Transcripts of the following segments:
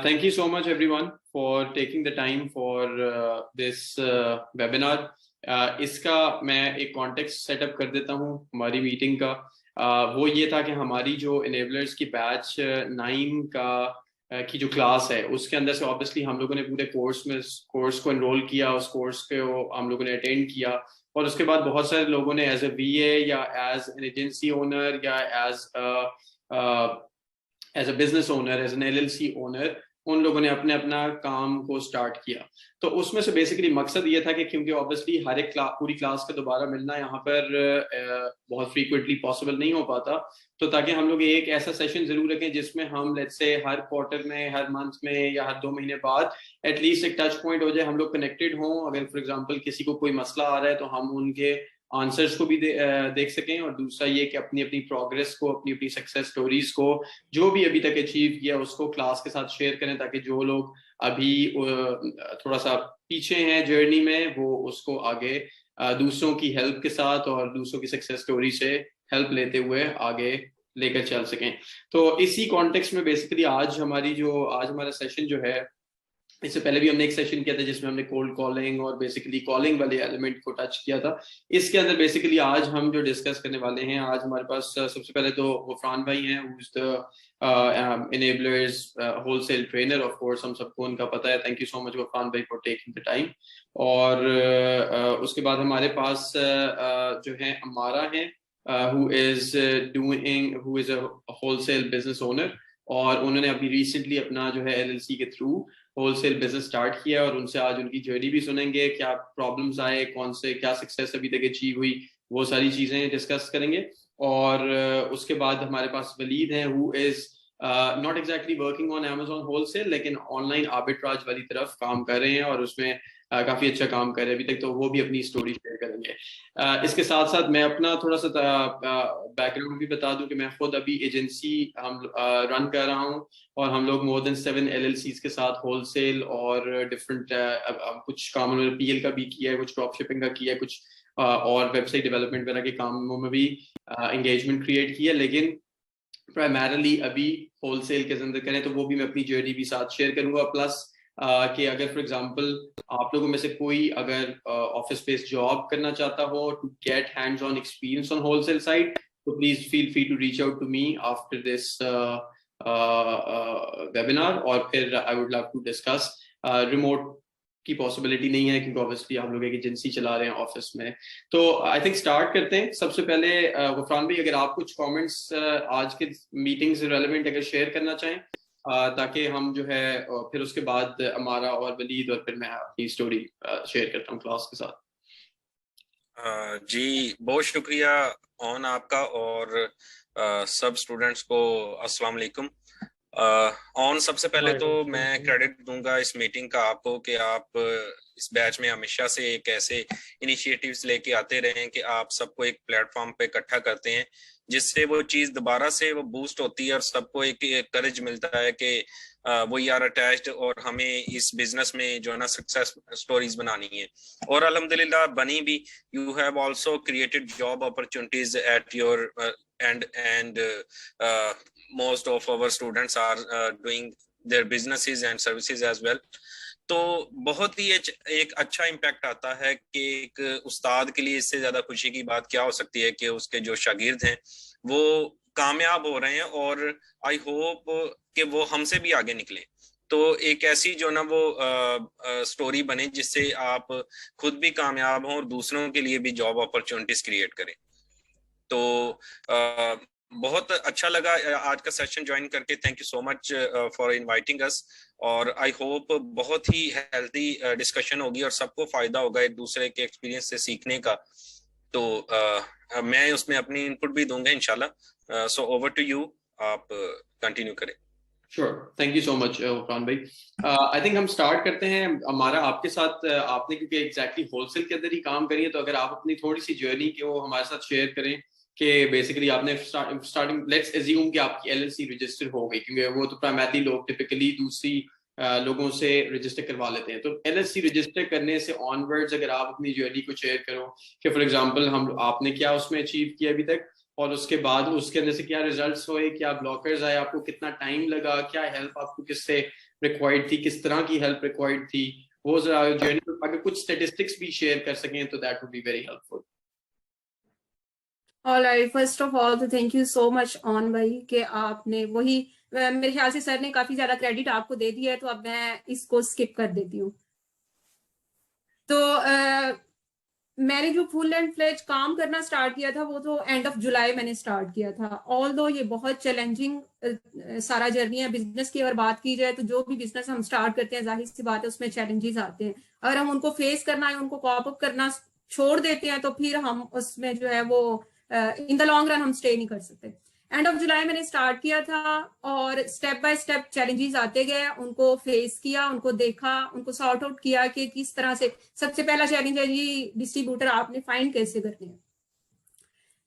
Thank you so much everyone for taking the time for this webinar. इसका मैं एक context setup कर देता हूँ हमारी मीटिंग का। वो ये था कि हमारी जो इनेबलर्स की बैच 9 की जो क्लास है उसके अंदर से ऑब्वियसली हम लोगों ने पूरे कोर्स को एनरोल किया, उस कोर्स को हम लोगों ने अटेंड किया और उसके बाद बहुत सारे लोगों ने एज ए वीए या एज एन एजेंसी ओनर या as a business owner, as an LLC owner, उन लोगों ने अपने अपना काम को स्टार्ट किया। तो उसमें से बेसिकली मकसद ये था कि क्योंकि ऑब्वियसली हर एक पूरी क्लास का दोबारा मिलना यहाँ पर बहुत फ्रीक्वेंटली पॉसिबल नहीं हो पाता, तो ताकि हम लोग एक ऐसा सेशन जरूर रखें जिसमें हम लेट्स से हर क्वार्टर में, हर मंथ में या हर 2 महीने बाद एटलीस्ट एक टच पॉइंट हो जाए, हम लोग कनेक्टेड हों। अगर फॉर एग्जांपल किसी को कोई मसला आ रहा है तो हम उनके आंसर्स को भी देख सकें, और दूसरा ये कि अपनी अपनी प्रोग्रेस को, अपनी अपनी सक्सेस स्टोरीज को, जो भी अभी तक अचीव किया उसको क्लास के साथ शेयर करें, ताकि जो लोग अभी थोड़ा सा पीछे हैं जर्नी में वो उसको आगे दूसरों की हेल्प के साथ और दूसरों की सक्सेस स्टोरी से हेल्प लेते हुए आगे लेकर चल सकें। तो इसी कॉन्टेक्स्ट में बेसिकली आज हमारा सेशन जो है, इससे पहले भी हमने एक सेशन किया था जिसमें हमने कोल्ड कॉलिंग और बेसिकली कॉलिंग वाले एलिमेंट को टच किया था। इसके अंदर बेसिकली आज हम जो डिस्कस करने वाले हैं, आज हमारे पास सबसे पहले तो गफरान भाई हैं, who is the enablers wholesale trainer. Of course हम सबको उनका पता है। Thank you so much Gufran भाई फॉर टेकिंग द टाइम। और उसके बाद हमारे पास जो है अमारा है, who is a wholesale business owner, और उन्होंने अभी रिसेंटली अपना जो है एलएलसी के थ्रू होलसेल बिजनेस स्टार्ट किया, और उनसे आज उनकी जर्नी भी सुनेंगे, क्या प्रॉब्लम्स आए, कौन से क्या सक्सेस अभी तक अचीव हुई, वो सारी चीजें डिस्कस करेंगे। और उसके बाद हमारे पास वलीद हैं, who is not exactly working on Amazon wholesale, लेकिन ऑनलाइन आर्बिट्राज वाली तरफ काम कर रहे हैं और उसमें काफी अच्छा काम कर रहे हैं अभी तक, तो वो भी अपनी स्टोरी शेयर करेंगे। इसके साथ साथ मैं अपना थोड़ा सा बैकग्राउंड भी बता दूं कि मैं खुद अभी एजेंसी हम रन कर रहा हूं, और हम लोग मोर देन 7 एलएलसीज के साथ होलसेल और डिफरेंट कुछ काम उन्होंने पीएल का भी किया है, कुछ ड्रॉप शिपिंग का किया है, कुछ और वेबसाइट डेवलपमेंट वगैरह के कामों में भी एंगेजमेंट क्रिएट किया, लेकिन प्राइमरली अभी होलसेल के अंदर करें, तो वो भी मैं अपनी जर्नी भी साथ शेयर करूंगा। प्लस कि अगर फॉर एग्जांपल आप लोगों में से कोई अगर ऑफिस बेस्ड जॉब करना चाहता हो to get hands on experience on wholesale side, तो please feel free to reach out to me after this webinar, और फिर I would love to discuss. Remote की पॉसिबिलिटी नहीं है क्योंकि ऑब्वियसली हम लोग एक एजेंसी चला रहे हैं ऑफिस में। तो आई थिंक स्टार्ट करते हैं। सबसे पहले गफरान भाई, अगर आप कुछ कमेंट्स आज के मीटिंग से रेलेवेंट अगर शेयर करना चाहें, ताकि हम जो है फिर उसके बाद हमारा और वलीद, और फिर मैं अपनी स्टोरी शेयर करता हूँ क्लास के साथ। जी बहुत शुक्रिया ऑन आपका, और सब स्टूडेंट्स को अस्सलाम वालेकुम। ऑन सबसे पहले तो मैं क्रेडिट दूंगा इस मीटिंग का आपको कि आप इस बैच में हमेशा से एक ऐसे इनिशिएटिव्स लेके आते रहे कि आप सबको एक प्लेटफॉर्म पे इकट्ठा करते हैं, जिससे वो चीज दोबारा से वो बूस्ट होती है और सबको एक करेज मिलता है कि वी आर अटैच्ड और हमें इस बिजनेस में जो है ना सक्सेस स्टोरीज बनानी है। और अल्हम्दुलिल्लाह बनी भी। You have also created job opportunities at your and most of our students are doing their businesses and services as well. तो बहुत ही एक अच्छा इम्पैक्ट आता है कि एक उस्ताद के लिए इससे ज्यादा खुशी की बात क्या हो सकती है कि उसके जो शागिर्द हैं वो कामयाब हो रहे हैं, और आई होप कि वो हमसे भी आगे निकले। तो एक ऐसी जो ना वो स्टोरी बने जिससे आप खुद भी कामयाब हों और दूसरों के लिए भी जॉब अपॉर्चुनिटीज क्रिएट करें। तो बहुत अच्छा लगा आज का सेशन ज्वाइन करके। Thank you so much for inviting us, और आई होप बहुत ही हेल्दी डिस्कशन होगी और सबको फायदा होगा एक दूसरे के एक्सपीरियंस से सीखने का। तो मैं उसमें अपनी इनपुट भी दूंगा इंशाल्लाह। सो ओवर टू यू, आप कंटिन्यू करें। Sure, thank you so much Gufran भाई। आई थिंक हम स्टार्ट करते हैं हमारा आपके साथ। आपने क्योंकि एग्जैक्टली होलसेल के अंदर ही काम करी है, तो अगर आप अपनी थोड़ी सी जर्नी की वो हमारे साथ शेयर करें कि बेसिकली आपने स्टार्टिंग, लेट्स अज्यूम कि आपकी एलएलसी रजिस्टर हो गई, क्योंकि वो तो प्राइमरली लोग टिपिकली दूसरी लोगों से रजिस्टर करवा लेते हैं। तो एलएलसी रजिस्टर करने से ऑनवर्ड्स अगर आप अपनी जर्नी को शेयर करो कि फॉर एग्जांपल हम आपने क्या उसमें अचीव किया अभी तक, और उसके बाद उसके अंदर से क्या रिजल्ट्स हुए, क्या ब्लॉकर्स आए, आपको कितना टाइम लगा, क्या हेल्प आपको किससे रिक्वायर्ड थी, किस तरह की हेल्प रिक्वायर्ड थी, वो जरा जर्नी अगर कुछ स्टेटिस्टिक्स भी शेयर कर सकें तो that would be very helpful. Alright, first of all तो थैंक यू सो मच ऑन भाई कि आपने वही मेरे ख्याल से सर ने काफी ज्यादा क्रेडिट आपको दे दिया है, तो अब मैं इसको स्किप कर देती हूँ। तो मैंने जो फुल एंड फ्लेज काम करना स्टार्ट किया था वो तो एंड ऑफ जुलाई मैंने स्टार्ट किया था। ऑल दो ये बहुत चैलेंजिंग सारा जर्नी है बिजनेस की। अगर बात की जाए तो जो भी बिजनेस हम स्टार्ट करते हैं जाहिर सी बात है उसमें चैलेंजेस आते हैं। अगर हम उनको फेस करना है, उनको कॉप अप करना छोड़ देते हैं तो फिर हम उसमें जो है वो इन द लॉन्ग रन हम स्टे नहीं कर सकते। एंड ऑफ जुलाई मैंने स्टार्ट किया था और स्टेप बाय स्टेप चैलेंजेस आते गए, उनको फेस किया, उनको देखा, उनको सॉर्ट आउट किया कि किस तरह से। सबसे पहला चैलेंज है जी डिस्ट्रीब्यूटर आपने फाइंड कैसे करने हैं।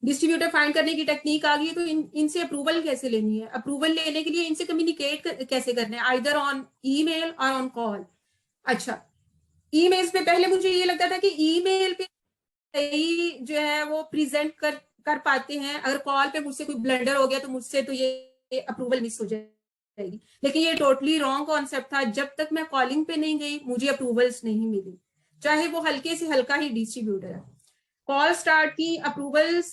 डिस्ट्रीब्यूटर फाइंड करने की टेक्निक आ गई है तो इनसे अप्रूवल कैसे लेनी है, अप्रूवल लेने के लिए इनसे कम्युनिकेट कैसे करना है, आइदर ऑन ईमेल और ऑन कॉल। अच्छा, ईमेल्स पे पहले मुझे ये लगता था कि ईमेल पे सही जो है वो प्रेजेंट कर पाते हैं, अगर कॉल पे मुझसे कोई ब्लंडर हो गया तो मुझसे तो ये अप्रूवल मिस हो जाएगी। लेकिन ये टोटली रॉन्ग कॉन्सेप्ट था। जब तक मैं कॉलिंग पे नहीं गई मुझे अप्रूवल्स नहीं मिली, चाहे वो हल्के से हल्का ही डिस्ट्रीब्यूटर है। कॉल स्टार्ट की, अप्रूवल्स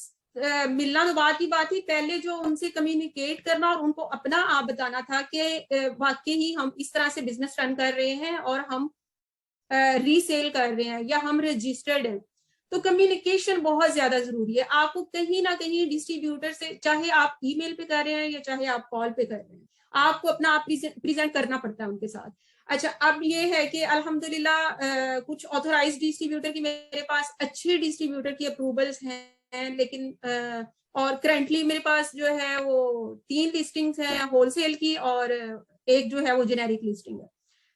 मिलना तो बात की बात थी, पहले जो उनसे कम्युनिकेट करना और उनको अपना आप बताना था कि वाकई ही हम इस तरह से बिजनेस रन कर रहे हैं और हम रीसेल कर रहे हैं या हम रजिस्टर्ड हैं। तो कम्युनिकेशन बहुत ज्यादा जरूरी है। आपको कहीं ना कहीं डिस्ट्रीब्यूटर से, चाहे आप ईमेल पे कर रहे हैं या चाहे आप कॉल पे कर रहे हैं, आपको अपना आप प्रेजेंट करना पड़ता है उनके साथ। अच्छा, अब ये है कि अल्हम्दुलिल्लाह कुछ ऑथोराइज डिस्ट्रीब्यूटर की मेरे पास अच्छे डिस्ट्रीब्यूटर की अप्रूवल्स हैं, लेकिन और करंटली मेरे पास जो है वो 3 लिस्टिंग्स हैं होलसेल की और एक जो है वो जेनेरिक लिस्टिंग है।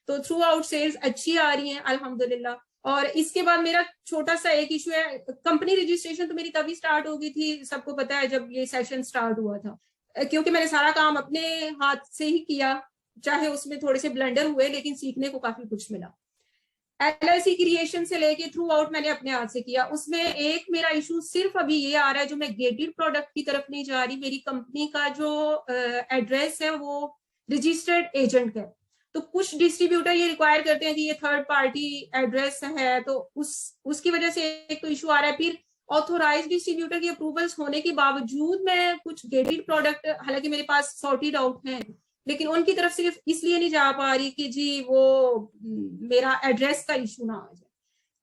तो थ्रू आउट सेल्स अच्छी आ रही हैं अल्हम्दुलिल्लाह। और इसके बाद मेरा छोटा सा एक इशू है, कंपनी रजिस्ट्रेशन तो मेरी तभी स्टार्ट हो गई थी, सबको पता है जब ये सेशन स्टार्ट हुआ था, क्योंकि मैंने सारा काम अपने हाथ से ही किया, चाहे उसमें थोड़े से ब्लंडर हुए लेकिन सीखने को काफी कुछ मिला। एलएलसी क्रिएशन से लेके थ्रू आउट मैंने अपने हाथ से किया। उसमें एक मेरा इशू सिर्फ अभी ये आ रहा है, जो मैं गेटेड प्रोडक्ट की तरफ नहीं जा रही, मेरी कंपनी का जो एड्रेस है वो रजिस्टर्ड एजेंट का है। तो कुछ डिस्ट्रीब्यूटर ये रिक्वायर करते हैं कि ये थर्ड पार्टी एड्रेस है, तो उसकी वजह से एक तो इशू आ रहा है। फिर ऑथोराइज डिस्ट्रीब्यूटर की अप्रूवल्स होने के बावजूद मैं कुछ गेटेड प्रोडक्ट, हालांकि मेरे पास सॉर्टेड आउट हैं, लेकिन उनकी तरफ सिर्फ इसलिए नहीं जा पा रही कि जी वो मेरा एड्रेस का इशू ना आ जाए।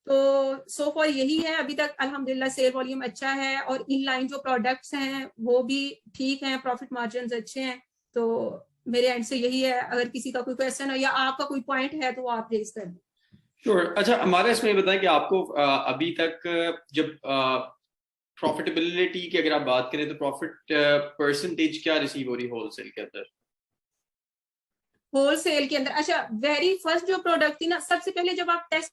तो सो फॉर यही है अभी तक। अल्हम्दुलिल्लाह सेल वॉल्यूम अच्छा है और इनलाइन जो प्रोडक्ट्स हैं वो भी ठीक हैं, प्रॉफिट मार्जिन अच्छे हैं। तो मेरे एंड से यही है। अगर किसी का कोई क्वेश्चन हो या आपका कोई पॉइंट है तो आप रेज कर दें। श्योर। अच्छा, हमारे इसमें बताएं कि आपको अभी तक जब प्रॉफिटेबिलिटी की अगर आप बात करें तो प्रॉफिट परसेंटेज क्या रिसीव हो रही होलसेल के अंदर? होलसेल के अंदर अच्छा, वेरी फर्स्ट जो प्रोडक्ट थी ना, सबसे पहले जब आप टेस्ट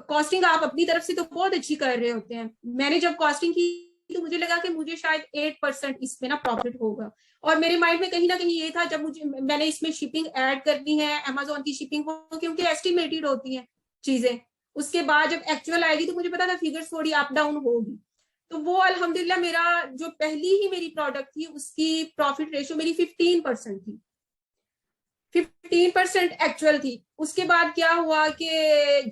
कॉस्टिंग आप अपनी तरफ से तो बहुत अच्छी कर रहे होते हैं। मैंने जब कॉस्टिंग की तो मुझे लगा कि मुझे शायद 8% इसमें ना प्रॉफिट होगा, और मेरे माइंड में कहीं ना कहीं ये था जब मैंने इसमें शिपिंग ऐड करनी है, अमेजोन की शिपिंग हो, क्योंकि एस्टिमेटेड होती है चीजें। उसके बाद जब एक्चुअल आएगी तो मुझे पता था फिगर्स थोड़ी अप डाउन होगी। तो वो अल्हम्दुलिल्लाह मेरा जो पहली ही मेरी प्रोडक्ट थी उसकी प्रॉफिट रेशियो मेरी 15% थी, 15% एक्चुअल थी। उसके बाद क्या हुआ कि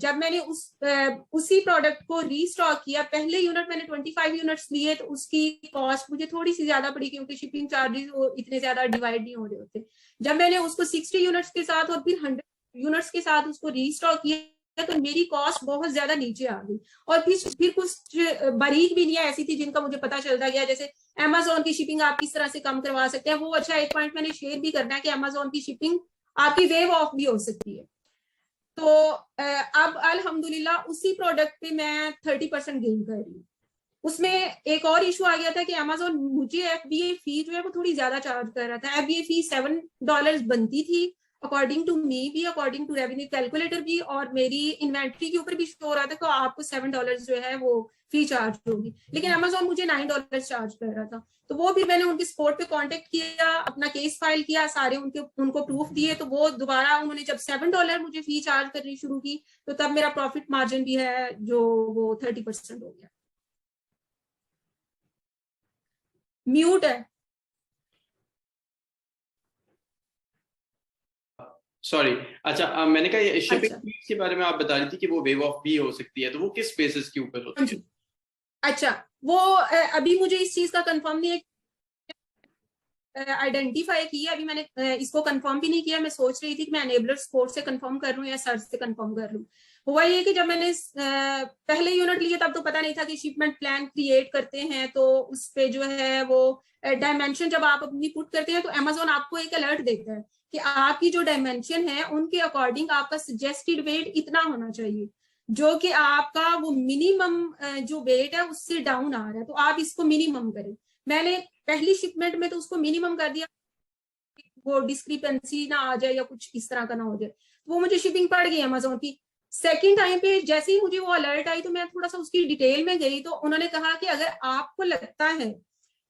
जब मैंने उसी प्रोडक्ट को रीस्टॉक किया, पहले यूनिट मैंने 25 यूनिट्स लिए तो उसकी कॉस्ट मुझे थोड़ी सी ज्यादा पड़ी, क्योंकि शिपिंग चार्जेस इतने ज्यादा डिवाइड नहीं हो रहे होते। जब मैंने उसको 60 यूनिट्स के साथ और फिर 100 यूनिट्स के साथ उसको रीस्टॉक किया तो मेरी कॉस्ट बहुत ज्यादा नीचे आ गई। और फिर कुछ बारीक भी नहीं ऐसी थी जिनका मुझे पता चलता गया, जैसे अमेजोन की शिपिंग आप किस तरह से कम करवा सकते हैं। वो अच्छा एक पॉइंट मैंने शेयर भी करना है कि अमेजोन की शिपिंग आपकी वेव ऑफ भी हो सकती है। तो अब अल्हम्दुलिल्लाह उसी प्रोडक्ट पे मैं 30% गेन कर रही हूँ। उसमें एक और इशू आ गया था कि अमेजोन मुझे एफबीए फी जो है वो थोड़ी ज्यादा चार्ज कर रहा था। एफबीए फी $7 बनती थी अकॉर्डिंग टू मी भी, अकॉर्डिंग टू रेवेन्यू कैलकुलेटर भी, और मेरी इन्वेंट्री के ऊपर भी शो हो रहा था कि आपको $7 जो है वो फी चार्ज होगी। लेकिन अमेजोन मुझे $9 चार्ज कर रहा था। तो वो भी मैंने उनके सपोर्ट पे कांटेक्ट किया, अपना केस फाइल किया, सारे उनको प्रूफ दिए, तो वो दोबारा उन्होंने जब $7 मुझे फी चार्ज करनी शुरू की तो तब मेरा प्रॉफिट मार्जिन भी है जो वो 30% हो गया। म्यूट है। सॉरी, अच्छा मैंने कहा ये शिपिंग अच्छा फीस के बारे में आप बता रही थी कि वो वेव ऑफ भी हो सकती है, तो वो किस बेसिस के ऊपर होती है? अच्छा, वो अभी मुझे इस चीज का कंफर्म नहीं है, आइडेंटिफाई किया अभी मैंने, इसको कंफर्म भी नहीं किया। मैं सोच रही थी कि मैं एनेबलर कोर्स से कंफर्म कर लूं या सर्च से कंफर्म कर लूं। हुआ ये कि जब मैंने पहले यूनिट लिया तब तो पता नहीं था कि शिपमेंट प्लान क्रिएट करते हैं तो उस पे जो है वो डायमेंशन जब आप अपनी पुट करते हैं तो अमेजोन आपको एक अलर्ट देता है कि आपकी जो डायमेंशन है उनके अकॉर्डिंग आपका सजेस्टेड वेट इतना होना चाहिए, जो कि आपका वो मिनिमम जो वेट है उससे डाउन आ रहा है, तो आप इसको मिनिमम करें। मैंने पहली शिपमेंट में तो उसको मिनिमम कर दिया, वो डिस्क्रिपेंसी ना आ जाए या कुछ इस तरह का ना हो जाए, तो वो मुझे शिपिंग पड़ गई अमेजोन की। सेकंड टाइम पे जैसे ही मुझे वो अलर्ट आई तो मैं थोड़ा सा उसकी डिटेल में गई, तो उन्होंने कहा कि अगर आपको लगता है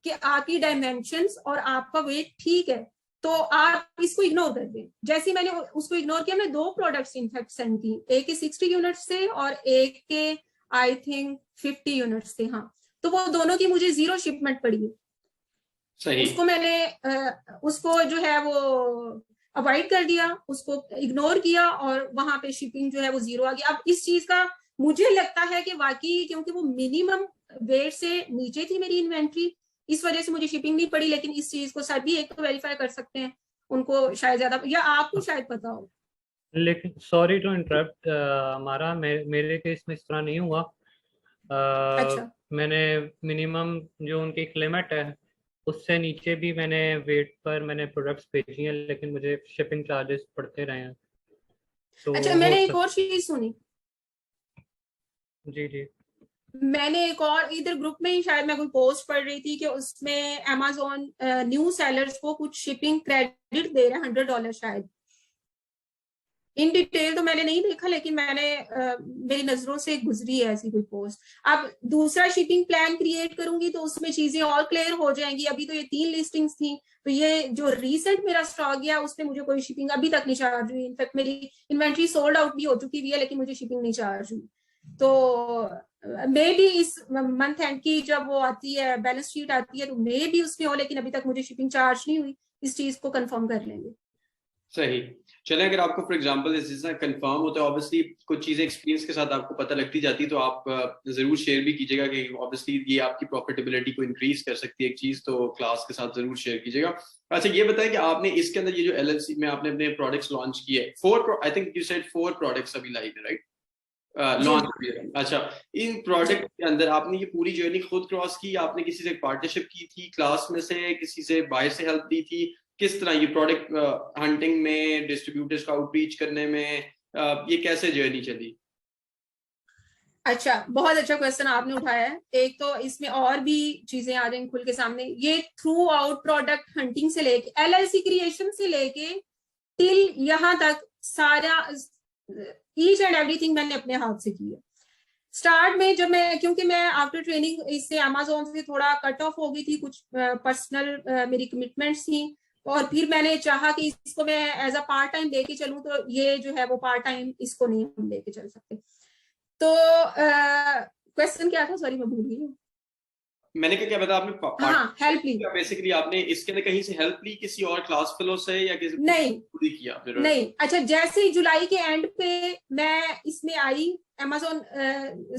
कि आपकी डायमेंशंस और आपका वेट ठीक है तो आप इसको इग्नोर कर दें। जैसे मैंने उसको इग्नोर किया, मैं 2 प्रोडक्ट्स इनफैक्ट सेंड की, एक के 60 यूनिट्स थे और एक के आई थिंक 50 यूनिट्स थे। हाँ, तो वो दोनों की मुझे 0 शिपमेंट पड़ी है। सही। उसको मैंने उसको जो है वो अवॉइड कर दिया, उसको इग्नोर किया और वहां पे शिपिंग जो है वो 0 आ गई। अब इस चीज का मुझे लगता है कि वाकई क्योंकि वो मिनिमम वेट से नीचे थी मेरी इन्वेंट्री, इस वजह से मुझे शिपिंग नहीं पड़ी। लेकिन इस चीज को सभी एक तो वेरीफाई कर सकते हैं, उनको शायद ज्यादा या आपको शायद पता हो। लेकिन सॉरी टू इंटरप्ट, हमारा मेरे केस में इस तरह नहीं हुआ। अच्छा मैंने मिनिमम जो उनकी एक लिमिट है उससे नीचे भी मैंने वेट पर मैंने प्रोडक्ट्स भेजी हैं, लेकिन मुझे शिपिंग चार्जेस पड़ते रहे हैं। तो अच्छा, मैंने एक और चीज सुनी। जी जी। मैंने एक और इधर ग्रुप में ही शायद मैं कोई पोस्ट पढ़ रही थी कि उसमें अमेजोन न्यू सेलर्स को कुछ शिपिंग क्रेडिट दे रहा है $100 शायद। इन डिटेल तो मैंने नहीं देखा, लेकिन मैंने मेरी नजरों से गुजरी है ऐसी कोई पोस्ट। अब दूसरा शिपिंग प्लान क्रिएट करूंगी तो उसमें चीजें और क्लियर हो जाएंगी। अभी तो ये 3 लिस्टिंग्स थी, तो ये जो रिसेंट मेरा स्टॉक गया उस पर मुझे कोई शिपिंग अभी तक नहीं चार्ज हुई। इनफैक्ट मेरी इन्वेंट्री सोल्ड आउट भी हो चुकी हुई है, लेकिन मुझे शिपिंग नहीं चार्ज हुई। तो मे भी इस मंथ एंड की जब वो आती है बैलेंस शीट आती है तो मे भी उसमें हो, लेकिन अभी तक मुझे शिपिंग चार्ज नहीं हुई। इस चीज को कंफर्म कर लेंगे। सही। चले, अगर आपको फॉर एग्जांपल इस कंफर्म होता है, ऑब्वियसली कुछ चीजें एक्सपीरियंस के साथ आपको पता लगती जाती है, तो आप जरूर शेयर भी कीजिएगा कि ऑब्वियसली ये आपकी प्रॉफिटेबिलिटी को इंक्रीज कर सकती है एक चीज, तो क्लास के साथ जरूर शेयर कीजिएगा। अच्छा, ये बताएं कि आपने इसके अंदर ये जो एलएलसी में आपने अपने प्रोडक्ट्स लॉन्च किए, 4 I think you said 4 products अभी लाइव है, राइट? लॉन्च। अच्छा, इन प्रोडक्ट के अंदर आपने ये पूरी जर्नी खुद क्रॉस की, आपने किसी से पार्टनरशिप की थी, क्लास में से किसी से बाहर से हेल्प दी थी? किस तरह ये प्रोडक्ट हंटिंग में, डिस्ट्रीब्यूटर्स का आउटरीच करने में, ये कैसे जर्नी चली? अच्छा, बहुत अच्छा क्वेश्चन आपने उठाया है। एक तो इसमें और भी चीजें आ जाएंगी खुल के सामने। ये थ्रू आउट प्रोडक्ट हंटिंग से लेके एलएलसी क्रिएशन से लेके टिल यहाँ तक सारा ईच एंड एवरीथिंग मैंने अपने हाथ से की है। स्टार्ट में जब मैं, क्योंकि मैं आफ्टर ट्रेनिंग इससे अमेजोन से थोड़ा कट ऑफ हो गई थी, कुछ पर्सनल मेरी कमिटमेंट्स थी, और फिर मैंने चाहा कि इसको मैं एज अ पार्ट टाइम लेके चलूं, तो ये जो है वो पार्ट टाइम इसको नहीं हम लेके चल सकते। तो क्वेश्चन क्या था, सॉरी मैं भूल गई हूँ। मैंने क्या बता, आपने हाँ, हेल्प ली। बेसिकली आपने इसके अंदर कहीं से हेल्प ली, किसी और क्लास फेलो से, या किसी नहीं खुद ही किया फिर? नहीं। अच्छा, जैसे ही जुलाई के एंड पे मैं इसमें आई, अमेजोन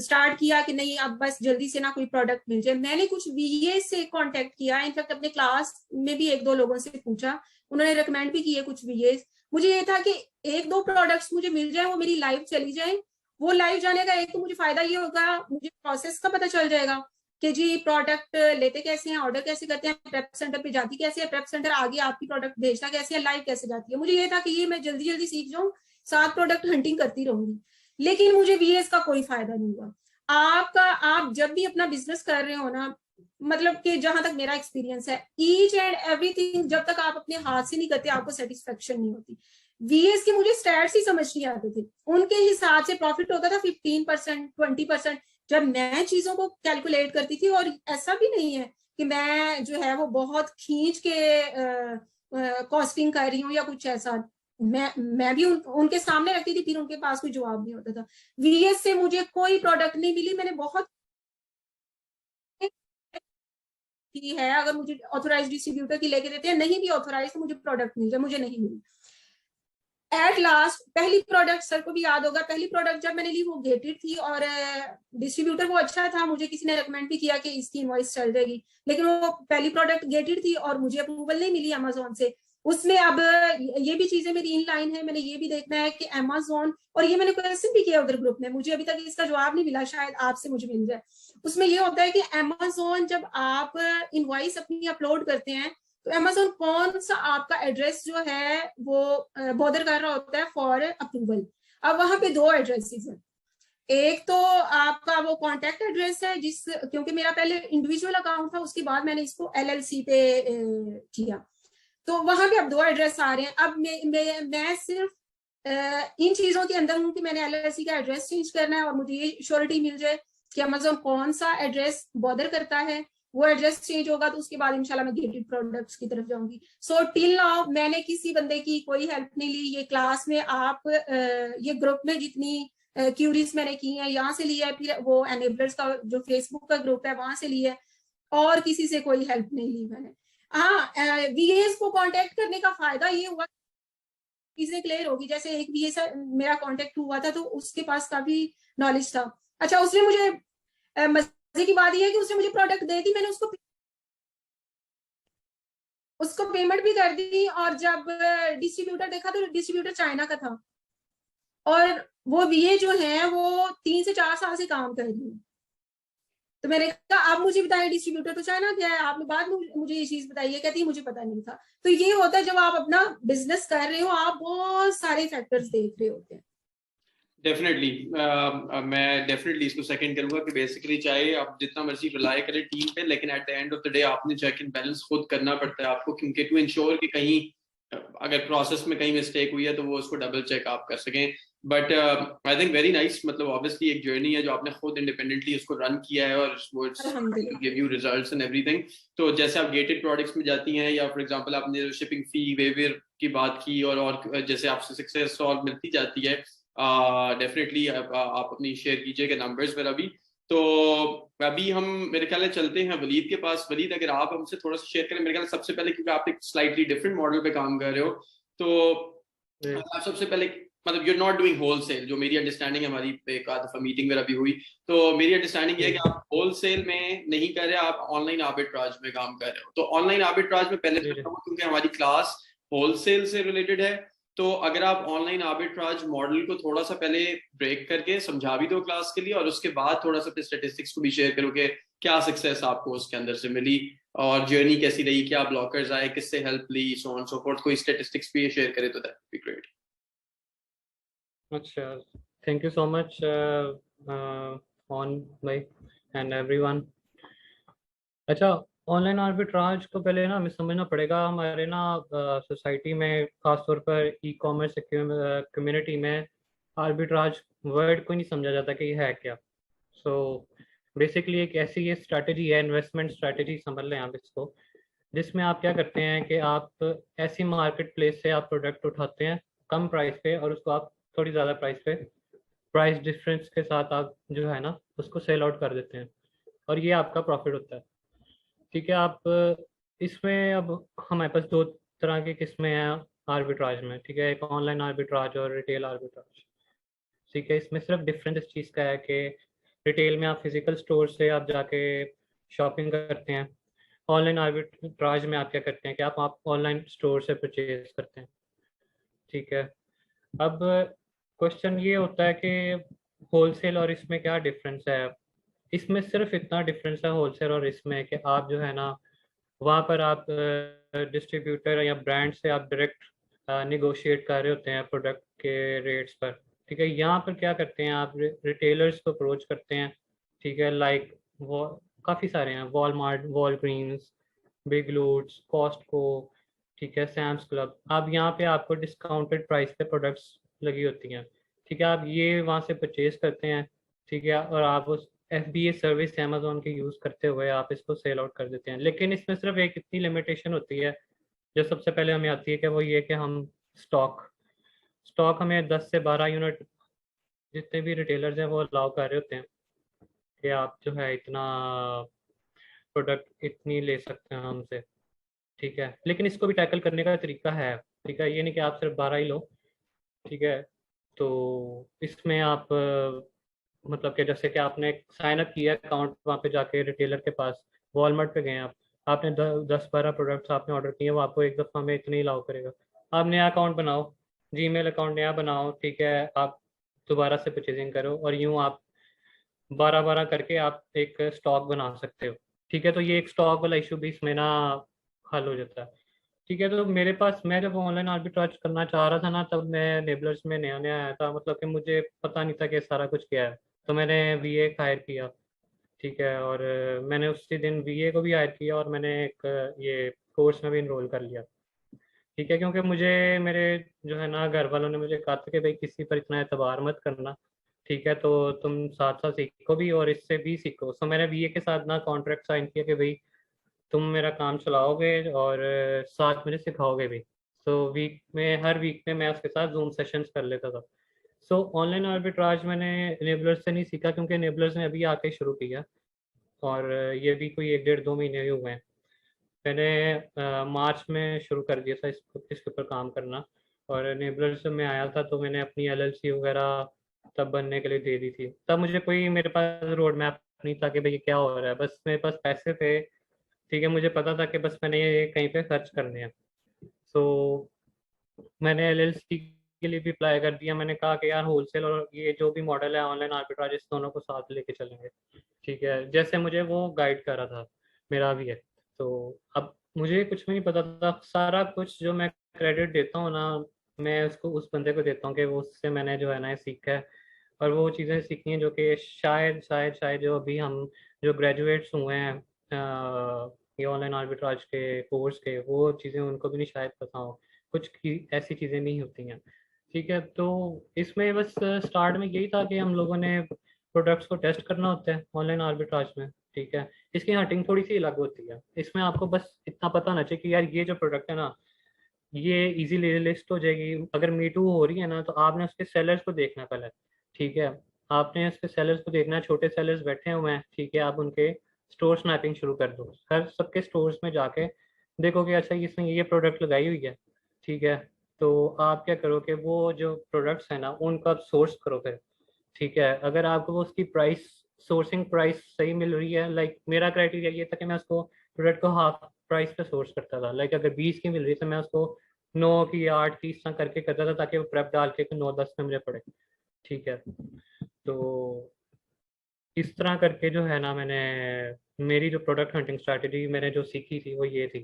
स्टार्ट किया कि नहीं अब बस जल्दी से ना कोई प्रोडक्ट मिल जाए, मैंने कुछ वीए से कांटेक्ट किया। इनफैक्ट अपने क्लास में भी 1-2 लोगों से पूछा, उन्होंने रिकमेंड भी किए कुछ वीए। मुझे ये था कि 1-2 प्रोडक्ट्स मुझे मिल जाए, वो मेरी लाइव चली जाए। वो लाइव जाने का एक तो मुझे फायदा ये होगा, मुझे प्रोसेस का पता चल जाएगा कि जी प्रोडक्ट लेते कैसे हैं, ऑर्डर कैसे करते हैं, प्रेप सेंटर पे जाती कैसे है, प्रेप सेंटर आगे आपकी प्रोडक्ट भेजता कैसे है, लाइव कैसे जाती है। मुझे ये था कि ये मैं जल्दी जल्दी सीख जाऊं, 7 प्रोडक्ट हंटिंग करती रहूंगी। लेकिन मुझे वीएस का कोई फायदा नहीं हुआ। आप जब भी अपना बिजनेस कर रहे हो ना, मतलब कि जहां तक मेरा एक्सपीरियंस है, ईच एंड एवरीथिंग जब तक आप अपने हाथ से नहीं करते आपको सेटिस्फेक्शन नहीं होती। वीएस के मुझे स्टैट्स ही समझ नहीं आते थे, उनके हिसाब से प्रॉफिट होता था 15%, 20%, जब मैं चीजों को कैलकुलेट करती थी। और ऐसा भी नहीं है कि मैं जो है वो बहुत खींच के कॉस्टिंग कर रही हूँ या कुछ ऐसा। मैं भी उनके सामने रखती थी, फिर उनके पास कोई जवाब नहीं होता था। वीएस से मुझे कोई प्रोडक्ट नहीं मिली। मैंने बहुत की है, अगर मुझे ऑथोराइज डिस्ट्रीब्यूटर की लेके देते हैं, नहीं भी ऑथोराइज तो मुझे प्रोडक्ट मिल जाए, मुझे नहीं मिली। एट लास्ट पहली प्रोडक्ट, सर को भी याद होगा, पहली प्रोडक्ट जब मैंने ली वो गेटेड थी और डिस्ट्रीब्यूटर वो अच्छा था, मुझे किसी ने रिकमेंड भी किया कि इसकी इनवॉइस चल जाएगी, लेकिन वो पहली प्रोडक्ट गेटेड थी और मुझे अप्रूवल नहीं मिली अमेजोन से। उसमें अब ये भी चीजें मेरी इन लाइन है, मैंने ये भी देखना है कि अमेजोन, और ये मैंने क्वेश्चन भी किया उधर ग्रुप में, मुझे अभी तक इसका जवाब नहीं मिला, शायद आपसे मुझे मिल जाए। उसमें ये होता है कि अमेजोन जब आप इनवॉइस अपनी अपलोड करते हैं तो अमेजोन कौन सा आपका एड्रेस जो है वो बॉदर कर रहा होता है फॉर अप्रूवल। अब वहां पे दो एड्रेसेस हैं, एक तो आपका वो कॉन्टेक्ट एड्रेस है जिस, क्योंकि मेरा पहले इंडिविजुअल अकाउंट था, उसके बाद मैंने इसको LLC पे किया, तो वहां पे अब दो एड्रेस आ रहे हैं। अब मैं सिर्फ इन चीजों के अंदर हूँ कि मैंने LLC का एड्रेस चेंज करना है और मुझे ये श्योरिटी मिल जाए कि अमेजोन कौन सा एड्रेस बॉदर करता है, वो एड्रेस चेंज होगा तो उसके बाद इंशाल्लाह मैं गेटेड प्रोडक्ट्स की तरफ जाऊंगी। सो टिल नाउ मैंने किसी बंदे की कोई हेल्प नहीं ली, ये क्लास में आप ये ग्रुप में जितनी क्यूरीज मैंने की है यहाँ से लिया है, फिर वो एनेबलर्स का जो फेसबुक का ग्रुप है वहां से लिया है, और किसी से कोई हेल्प नहीं ली मैंने। हाँ, VAs को कांटेक्ट करने का फायदा ये हुआ, चीजें क्लियर होगी, जैसे एक VA से मेरा कांटेक्ट हुआ था तो उसके पास काफी नॉलेज था। अच्छा, उसने मुझे मजे की बात यह है कि उसने मुझे प्रोडक्ट दे दी, मैंने उसको पेमेंट भी कर दी, और जब डिस्ट्रीब्यूटर देखा तो डिस्ट्रीब्यूटर चाइना का था, और वो VA जो है वो 3 से 4 साल से काम कर रही है। तो मैंने कहा आप मुझे बताइए डिस्ट्रीब्यूटर तो चाइना क्या है, आपने बाद में मुझे ये चीज बताई है, कहती है मुझे पता नहीं था। तो ये होता है जब आप अपना बिजनेस कर रहे हो, आप बहुत सारे फैक्टर्स देख रहे होते हैं। डेफिनेटली मैं डेफिनेटली इसको सेकंड करूंगा कि बेसिकली चाहे आप जितना मर्जी रिलाय करें टीम पे, लेकिन at the end of the day आपने चेक एंड बैलेंस खुद करना पड़ता है आपको, क्योंकि टू इंश्योर कि कहीं अगर प्रोसेस में कहीं मिस्टेक हुई है तो वो उसको डबल चेक आप कर सकें। But I think very nice, मतलब ऑब्वियसली एक जर्नी है जो आपने खुद इंडिपेंडेंटली उसको रन किया है और वो give you results and everything. तो जैसे आप गेटेड प्रोडक्ट्स में जाती हैं, या फॉर एग्जांपल आपने शिपिंग फी वेवेयर की बात की, और जैसे आपसे सक्सेस और मिलती जाती है, डेफिनेटली आप अपनी शेयर कीजिएगा नंबर्स पर अभी। तो अभी हम मेरे ख्याल में चलते हैं वलीद के पास। वलीद, अगर आप हमसे थोड़ा सा शेयर करें, मेरे ख्याल सबसे पहले, क्योंकि आप एक स्लाइटली डिफरेंट मॉडल पे काम कर रहे हो, तो आप सबसे पहले, मतलब you're not doing wholesale, जो मेरी अंडरस्टैंडिंग है, हमारी एक आध दफा मीटिंग मेरा भी हुई, तो मेरी अंडरस्टैंडिंग ये है कि आप होलसेल में नहीं कर रहे, आप ऑनलाइन आर्बिट्राज में काम कर रहे हो। तो ऑनलाइन आर्बिट्राज में पहले तो क्योंकि हमारी क्लास होलसेल से रिलेटेड है, तो अगर आप ऑनलाइन आर्बिट्राज मॉडल को थोड़ा सा पहले ब्रेक करके समझा भी दो क्लास के लिए, और उसके बाद थोड़ा सा स्टेटिस्टिक्स को भी शेयर करो कि क्या सक्सेस आपको उसके अंदर से मिली और जर्नी कैसी रही, क्या ब्लॉकर्स आए, किससे हेल्प ली, सो ऑन सो फोर्थ। कोई स्टेटिस्टिक्स भी शेयर करे तो दैट वुड बी ग्रेट। अच्छा, थैंक यू सो मच ऑन भाई एंड एवरीवन। अच्छा, ऑनलाइन आर्बिट्राज को पहले ना हमें समझना पड़ेगा, हमारे ना सोसाइटी में खासतौर पर ई कॉमर्स कम्युनिटी में आर्बिट्राज वर्ड को नहीं समझा जाता कि ये है क्या। सो बेसिकली एक ऐसी ये स्ट्रैटेजी है, इन्वेस्टमेंट स्ट्रैटेजी समझ लें आप इसको, जिसमें आप क्या करते हैं कि आप ऐसी मार्केट प्लेस से आप प्रोडक्ट उठाते हैं कम प्राइस पे, और उसको आप थोड़ी ज़्यादा प्राइस पे, प्राइस डिफरेंस के साथ आप जो है ना उसको सेल आउट कर देते हैं, और ये आपका प्रॉफिट होता है। ठीक है, आप इसमें अब हमारे पास दो तरह की किस्में हैं आर्बिट्राज में। ठीक है, एक ऑनलाइन आर्बिट्राज और रिटेल आर्बिट्राज। ठीक है, इसमें सिर्फ डिफरेंस इस चीज़ का है कि रिटेल में आप फिजिकल स्टोर से आप जाके शॉपिंग करते हैं, ऑनलाइन आर्बिट्राज में आप क्या करते हैं कि आप ऑनलाइन स्टोर से परचेज करते हैं। ठीक है, अब क्वेश्चन ये होता है कि होलसेल और इसमें क्या डिफरेंस है। इसमें सिर्फ इतना डिफरेंस है होलसेल और इसमें कि आप जो है ना वहाँ पर आप डिस्ट्रीब्यूटर या ब्रांड से आप डायरेक्ट निगोशिएट कर रहे होते हैं प्रोडक्ट के रेट्स पर। ठीक है, यहाँ पर क्या करते हैं आप रिटेलर्स को अप्रोच करते हैं। ठीक है, लाइक वो काफ़ी सारे हैं, Walmart, Walgreens, big loots, Costco, ठीक है, सैम्स क्लब। आप यहाँ पे आपको डिस्काउंटेड प्राइस पे प्रोडक्ट्स लगी होती हैं। ठीक है, आप ये वहाँ से परचेज करते हैं। ठीक है, और आप उस FBA सर्विस अमेजोन के यूज़ करते हुए आप इसको सेल आउट कर देते हैं। लेकिन इसमें सिर्फ एक इतनी लिमिटेशन होती है जो सबसे पहले हमें आती है कि वो ये कि हम स्टॉक हमें 10 से 12 यूनिट जितने भी रिटेलर्स हैं वो अलाउ कर रहे होते हैं कि आप जो है इतना प्रोडक्ट इतनी ले सकते हैं हमसे, ठीक है। लेकिन इसको भी टैकल करने का तरीका है, ठीक है, ये नहीं कि आप सिर्फ 12 ही लो, ठीक है। तो इसमें आप मतलब कि जैसे कि आपने साइन अप किया अकाउंट, वहाँ पे जाके रिटेलर के पास, वॉलमार्ट पे गए आप, आपने 10-12 प्रोडक्ट्स आपने ऑर्डर किए, वो आपको एक दफ़ा में इतने ही अलाउ करेगा। आप नया अकाउंट बनाओ, जीमेल अकाउंट नया बनाओ, ठीक है, आप दोबारा से परचेजिंग करो, और यूँ आप 12-12 करके आप एक स्टॉक बना सकते हो, ठीक है। तो ये एक स्टॉक वाला इशू भी इसमें ना हल हो जाता है, ठीक है। तो मेरे पास, मैं जब ऑनलाइन आर्बिट्राज करना चाह रहा था ना, तब मैं नेबलर्स में नया नया आया था, मतलब कि मुझे पता नहीं था कि सारा कुछ क्या है। तो मैंने वीए हायर किया, ठीक है, और मैंने उसी दिन वीए को भी हायर किया, और मैंने एक ये कोर्स में भी इनरोल कर लिया, ठीक है। क्योंकि मुझे मेरे जो है ना घर वालों ने मुझे कहा था कि भाई किसी पर इतना एतबार मत करना, ठीक है, तो तुम साथ साथ सीखो भी और इससे भी सीखो। तो मैंने वीए के साथ ना कॉन्ट्रैक्ट साइन किया कि भाई तुम मेरा काम चलाओगे और साथ मुझे सिखाओगे भी। तो वीक में, हर वीक में मैं उसके साथ जूम सेशंस कर लेता था। सो ऑनलाइन आर्बिट्राज मैंने इनेबलर्स से नहीं सीखा, क्योंकि इनेबलर्स ने अभी आके शुरू किया, और ये भी कोई 1-1.5-2 महीने ही हुए हैं। मैंने मार्च में शुरू कर दिया था इसके ऊपर काम करना, और इनेबलर्स में आया था तो मैंने अपनी एलएलसी वगैरह तब बनने के लिए दे दी थी। तब मुझे कोई, मेरे पास रोड मैप नहीं था कि भाई ये क्या हो रहा है, बस मेरे पास पैसे थे, ठीक है, मुझे पता था कि बस मैंने ये कहीं पे खर्च करने हैं। सो मैंने एलएलसी के लिए भी अप्लाई कर दिया। मैंने कहा कि यार होलसेल और ये जो भी मॉडल है ऑनलाइन आर्बिट्राज, इस दोनों को साथ लेके चलेंगे, ठीक है, जैसे मुझे वो गाइड कर रहा था, मेरा भी है। तो अब मुझे कुछ भी नहीं पता था, सारा कुछ जो मैं क्रेडिट देता हूँ ना, मैं उसको उस बंदे को देता हूँ कि वो, उससे मैंने जो है ना सीखा है, और वो चीज़ें सीखी हैं जो कि शायद शायद शायद जो अभी हम जो ग्रेजुएट्स हुए हैं ये ऑनलाइन आर्बिट्राज के कोर्स के, वो चीज़ें उनको भी नहीं शायद पता हो, कुछ की ऐसी चीज़ें नहीं होती हैं, ठीक है। तो इसमें बस स्टार्ट में यही था कि हम लोगों ने प्रोडक्ट्स को टेस्ट करना होता है ऑनलाइन आर्बिट्राज में, ठीक है। इसकी हटिंग थोड़ी सी अलग होती है, इसमें आपको बस इतना पता होना चाहिए कि यार ये जो प्रोडक्ट है ना, ये इजीली लिस्ट हो जाएगी। अगर मी टू हो रही है ना, तो आपने उसके सेलर्स को देखना पहले, ठीक है, आपने उसके सेलर्स को देखना है, छोटे सेलर्स बैठे हुए हैं, ठीक है, आप उनके स्टोर स्नैपिंग शुरू कर दो, हर सबके स्टोर्स में जाके देखो कि अच्छा इसमें ये प्रोडक्ट लगाई हुई है, ठीक है। तो आप क्या करो कि वो जो प्रोडक्ट्स है ना, उनका आप सोर्स करो फिर, ठीक है। अगर आपको वो उसकी प्राइस, सोर्सिंग प्राइस सही मिल रही है, लाइक मेरा क्राइटेरिया ये था कि मैं उसको प्रोडक्ट को हाफ प्राइस पे सोर्स करता था, लाइक अगर 20 की मिल रही है तो मैं उसको 9 की या 8 की इस तरह करके करता था, ताकि वो प्रेप डाल के 9-10 में मुझे पड़े, ठीक है। तो इस तरह करके जो है ना, मैंने, मेरी जो प्रोडक्ट हंटिंग स्ट्रैटेजी मैंने जो सीखी थी वो ये थी,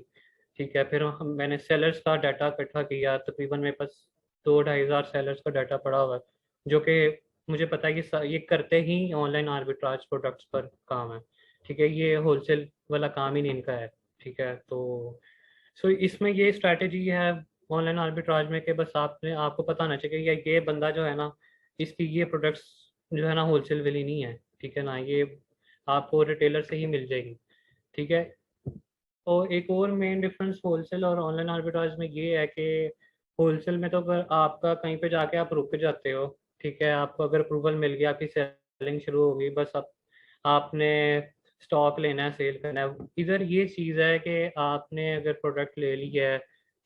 ठीक है। फिर मैंने सेलर्स का डाटा इकट्ठा किया, तकरीबन मेरे पास 2-2.5 हज़ार सेलर्स का डाटा पड़ा हुआ है, जो कि मुझे पता है कि ये करते ही ऑनलाइन आर्बिट्राज प्रोडक्ट्स पर काम है, ठीक है, ये होलसेल वाला काम ही नहीं इनका है, ठीक है। तो सो इसमें ये स्ट्रैटेजी है ऑनलाइन आर्बिट्राज में कि बस आपको पता होना चाहिए कि ये बंदा जो है ना, इसकी ये प्रोडक्ट्स जो है ना होलसेल वाली नहीं है, ठीक है ना, ये आपको रिटेलर से ही मिल जाएगी, ठीक है। और एक और मेन डिफरेंस होलसेल और ऑनलाइन आर्बिट्राज में ये है कि होलसेल में तो अगर आपका कहीं पे जाके आप रुक जाते हो, ठीक है, आपको अगर अप्रूवल मिल गया, आपकी सेलिंग शुरू हो गई, बस आपने स्टॉक लेना है, सेल करना है। इधर ये चीज़ है कि आपने अगर प्रोडक्ट ले लिया है,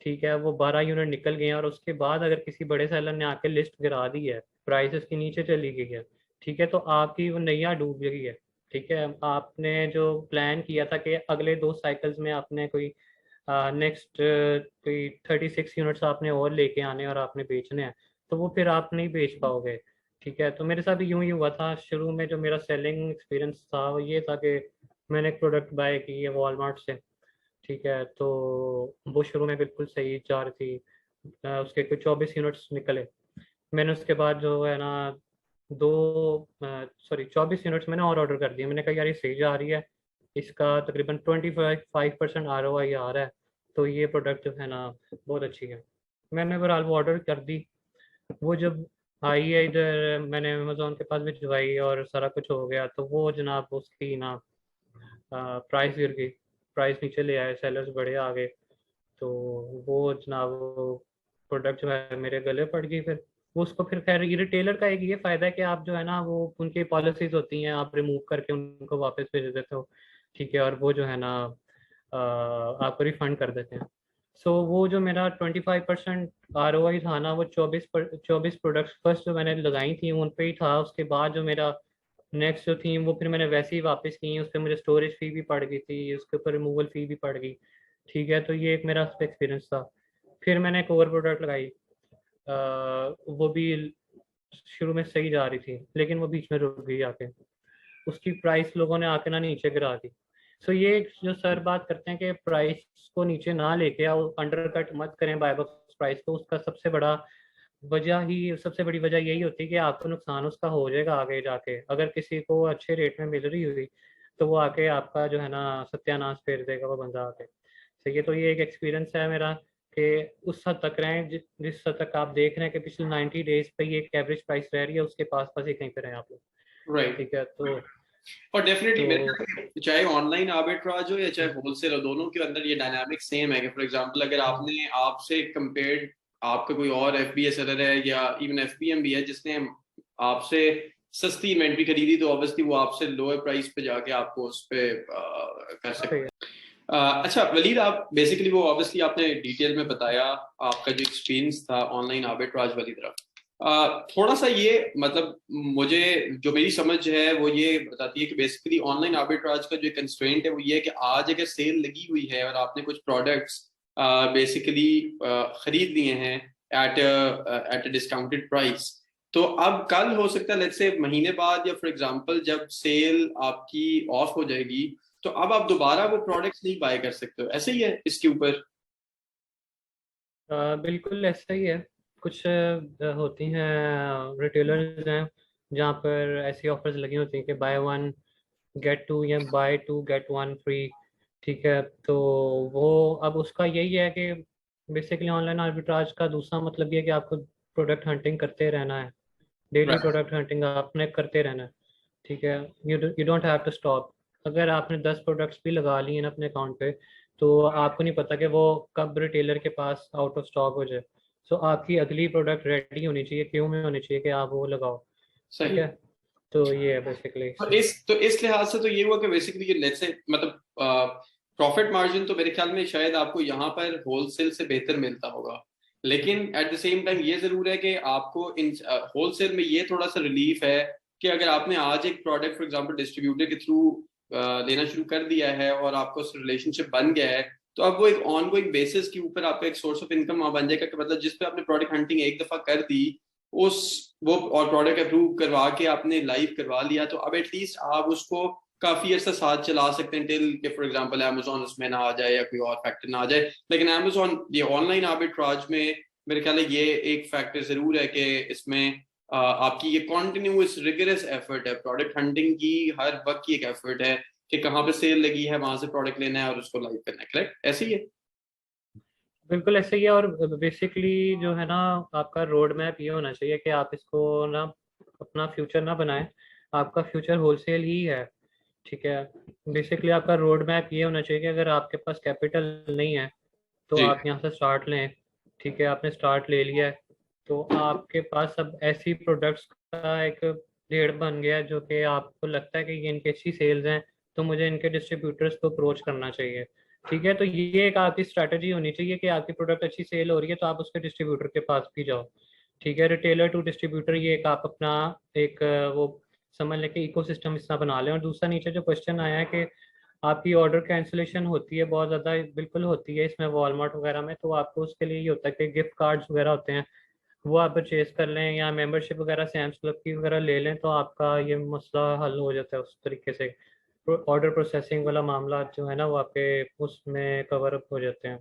ठीक है, वो 12 यूनिट निकल गए हैं, और उसके बाद अगर किसी बड़े सेलर ने आके लिस्ट गिरा दी है, प्राइस उसके नीचे चली गई है, ठीक है, तो आपकी वो नैया डूब गई है, ठीक है। आपने जो प्लान किया था कि अगले 2 साइकिल्स में आपने कोई नेक्स्ट कोई 36 यूनिट्स आपने और लेके आने और आपने बेचने हैं, तो वो फिर आप नहीं बेच पाओगे, ठीक है। तो मेरे साथ भी यूं ही हुआ था शुरू में। जो मेरा सेलिंग एक्सपीरियंस था वो ये था कि मैंने एक प्रोडक्ट बाय की है वॉलमार्ट से, ठीक है, तो वो शुरू में बिल्कुल सही जा रही थी, उसके कुछ 24 यूनिट्स निकले। मैंने उसके बाद जो है ना 24 यूनिट्स मैंने और ऑर्डर कर दिए। मैंने कहा यार ये सही जा रही है, इसका तकरीबन 25% ROI आ रहा है, तो ये प्रोडक्ट जो है ना बहुत अच्छी है। मैंने ओवरऑल वो ऑर्डर कर दी। वो जब आई है इधर, मैंने अमेजोन के पास भिजवाई और सारा कुछ हो गया, तो वो जनाब उसकी ना प्राइस गिर गई, प्राइस नीचे ले आए, सेलर्स बड़े आ गए, तो वो जनाब प्रोडक्ट जो है मेरे गले पड़ गई। फिर वो उसको फिर खैर, ये रिटेलर का एक ये फ़ायदा है कि आप जो है ना, वो उनकी पॉलिसीज होती हैं, आप रिमूव करके उनको वापस भेज देते हो, ठीक है, और वो जो है ना आपको रिफंड कर देते हैं। सो वो जो मेरा 25% ROI था ना, वो 24 प्रोडक्ट्स फर्स्ट जो मैंने लगाई थी उन पे ही था। उसके बाद जो मेरा नेक्स्ट जो थी वो फिर मैंने वैसे ही वापस की, उस पर मुझे स्टोरेज फी भी पड़ गई थी, उसके ऊपर रिमूवल फी भी पड़ गई। ठीक है, तो ये एक मेरा एक्सपीरियंस था। फिर मैंने एक और प्रोडक्ट लगाई, वो भी शुरू में सही जा रही थी लेकिन वो बीच में रुक गई आके, उसकी प्राइस लोगों ने आके ना नीचे गिरा दी। सो ये जो सर बात करते हैं कि प्राइस को नीचे ना लेके आओ, अंडर कट मत करें बाय बॉक्स प्राइस को, उसका सबसे बड़ी वजह यही होती है कि आपको नुकसान उसका हो जाएगा आगे जाके। अगर किसी को अच्छे रेट में मिल रही हुई तो वो आके आपका जो है ना सत्यानाश फेर देगा वो बंदा आके। सही है, तो ये एक एक्सपीरियंस है मेरा कि उस हद तक रहें जिस हद तक आप देख रहे हैं कि पिछले 90 डेज पे ये एक एवरेज प्राइस रह रही है, उसके पास ही कहीं पे रहें आप लोग। राइट। ठीक है, तो और डेफिनेटली तो मेरे ख्याल में चाहे ऑनलाइन आर्बिट्राज हो या चाहे होलसेल हो, दोनों के अंदर ये डायनामिक सेम है कि फॉर एग्जांपल अगर आपने आपसे कंपेयर्ड आपका कोई और FBA सेलर है या इवन FBM भी है जिसने आपसे सस्ती इन्वेंट्री खरीदी, तो ऑब्वियसली वो आपसे लोअर प्राइस पे जाके आपको उस पे कर सकते हैं। अच्छा वलीद, आप बेसिकली वो ऑब्वियसली आपने डिटेल में बताया आपका जो एक्सपीरियंस था ऑनलाइन आर्बिट्राज वाली तरफ। थोड़ा सा ये मतलब मुझे जो मेरी समझ है वो ये बताती है कि बेसिकली ऑनलाइन आर्बिट्राज का जो कंस्ट्रेंट है वो ये है कि आज अगर सेल लगी हुई है और आपने कुछ प्रोडक्ट्स बेसिकली खरीद लिए हैं एट अ डिस्काउंटेड प्राइस, तो अब कल हो सकता है लेट्स से महीने बाद या फॉर एग्जांपल जब सेल आपकी ऑफ हो जाएगी तो अब आप दोबारा वो प्रोडक्ट्स नहीं बाय कर सकते हो, ऐसे ही है इसके ऊपर? बिल्कुल ऐसा ही है। कुछ होती हैं रिटेलर्स हैं जहाँ पर ऐसी ऑफर्स लगी होती हैं कि बाय वन गेट टू या buy two get one free. ठीक है, तो वो अब उसका यही है कि बेसिकली ऑनलाइन आर्बिट्राज का दूसरा मतलब ये है कि आपको प्रोडक्ट हंटिंग करते रहना है, डेली Right. प्रोडक्ट हंटिंग आपने करते रहना है। ठीक है, you don't have to stop. अगर आपने 10 प्रोडक्ट्स भी लगा लिए हैं अपने अकाउंट पे तो आपको नहीं पता कि वो कब रिटेलर के पास आउट ऑफ स्टॉक हो जाए। सो आपकी अगली प्रोडक्ट रेडी होनी चाहिए, क्यों में होनी चाहिए कि आप वो लगाओ। ठीक सही। है, तो ये है बेसिकली। तो इस लिहाज से तो ये हुआ कि बेसिकली लेट्स से मतलब प्रॉफिट मार्जिन तो मेरे ख्याल में शायद आपको यहाँ पर होलसेल से बेहतर मिलता होगा, लेकिन एट द सेम टाइम ये जरूर है कि आपको इन होलसेल में ये थोड़ा सा रिलीफ है कि अगर आपने आज एक प्रोडक्ट फॉर एग्जांपल डिस्ट्रीब्यूटर के थ्रू लेना शुरू कर दिया है और आपको रिलेशनशिप बन गया है, तो अब वो एक ऑन गोइंग बेसिस के ऊपर आपका एक सोर्स ऑफ इनकम बन जाएगा कि मतलब जिस पे आपने प्रोडक्ट हंटिंग एक दफा कर दी उस वो और प्रोडक्ट अप्रूव करवा के आपने लाइव करवा लिया, तो अब एटलीस्ट आप उसको काफी अर्सा साथ चला सकते हैं टिल के फॉर एग्जांपल अमेज़न उसमें ना आ जाए या कोई और फैक्टर ना आ जाए। लेकिन अमेज़न ये ऑनलाइन आर्बिट्राज में मेरे ख्याल है ये एक फैक्टर जरूर है कि इसमें आपकी ये कॉन्टिन्यूस रिगरस एफर्ट है, प्रोडक्ट हंटिंग की हर वक्त की एक एफर्ट है कि कहाँ पे सेल लगी है वहां से प्रोडक्ट लेना है और उसको लाइव करना है। करेक्ट, ऐसे ही है? बिल्कुल ऐसे ही है। और बेसिकली जो है ना आपका रोड मैप ये होना चाहिए कि आप इसको ना अपना फ्यूचर ना बनाएं, आपका फ्यूचर होलसेल ही है। ठीक है, बेसिकली आपका रोड मैप ये होना चाहिए कि अगर आपके पास कैपिटल नहीं है तो जी। आप यहाँ से स्टार्ट लें। ठीक है, आपने स्टार्ट ले लिया है तो आपके पास अब ऐसी प्रोडक्ट्स का एक ढेर बन गया है जो कि आपको लगता है कि ये इनकी अच्छी सेल्स हैं तो मुझे इनके डिस्ट्रीब्यूटर्स को अप्रोच करना चाहिए। ठीक है, तो ये एक आपकी स्ट्रैटेजी होनी चाहिए कि आपकी प्रोडक्ट अच्छी सेल हो रही है तो आप उसके डिस्ट्रीब्यूटर के पास भी जाओ। ठीक है, रिटेलर टू डिस्ट्रीब्यूटर ये एक आप अपना एक वो समझ लें कि इकोसिस्टम इस तरह बना लें। और दूसरा नीचे जो क्वेश्चन आया है कि आपकी ऑर्डर कैंसिलेशन होती है बहुत ज़्यादा, बिल्कुल होती है इसमें वॉलमार्ट वगैरह में, तो आपको उसके लिए ये होता है कि गिफ्ट कार्ड्स वगैरह होते हैं वो आप परचेज कर लें या मेंबरशिप वगैरह सैम्स क्लब की वगैरह ले लें तो आपका ये मसला हल हो जाता है उस तरीके से। ऑर्डर प्रोसेसिंग वाला मामला जो है ना वो आपके उसमें कवर अप हो जाते हैं।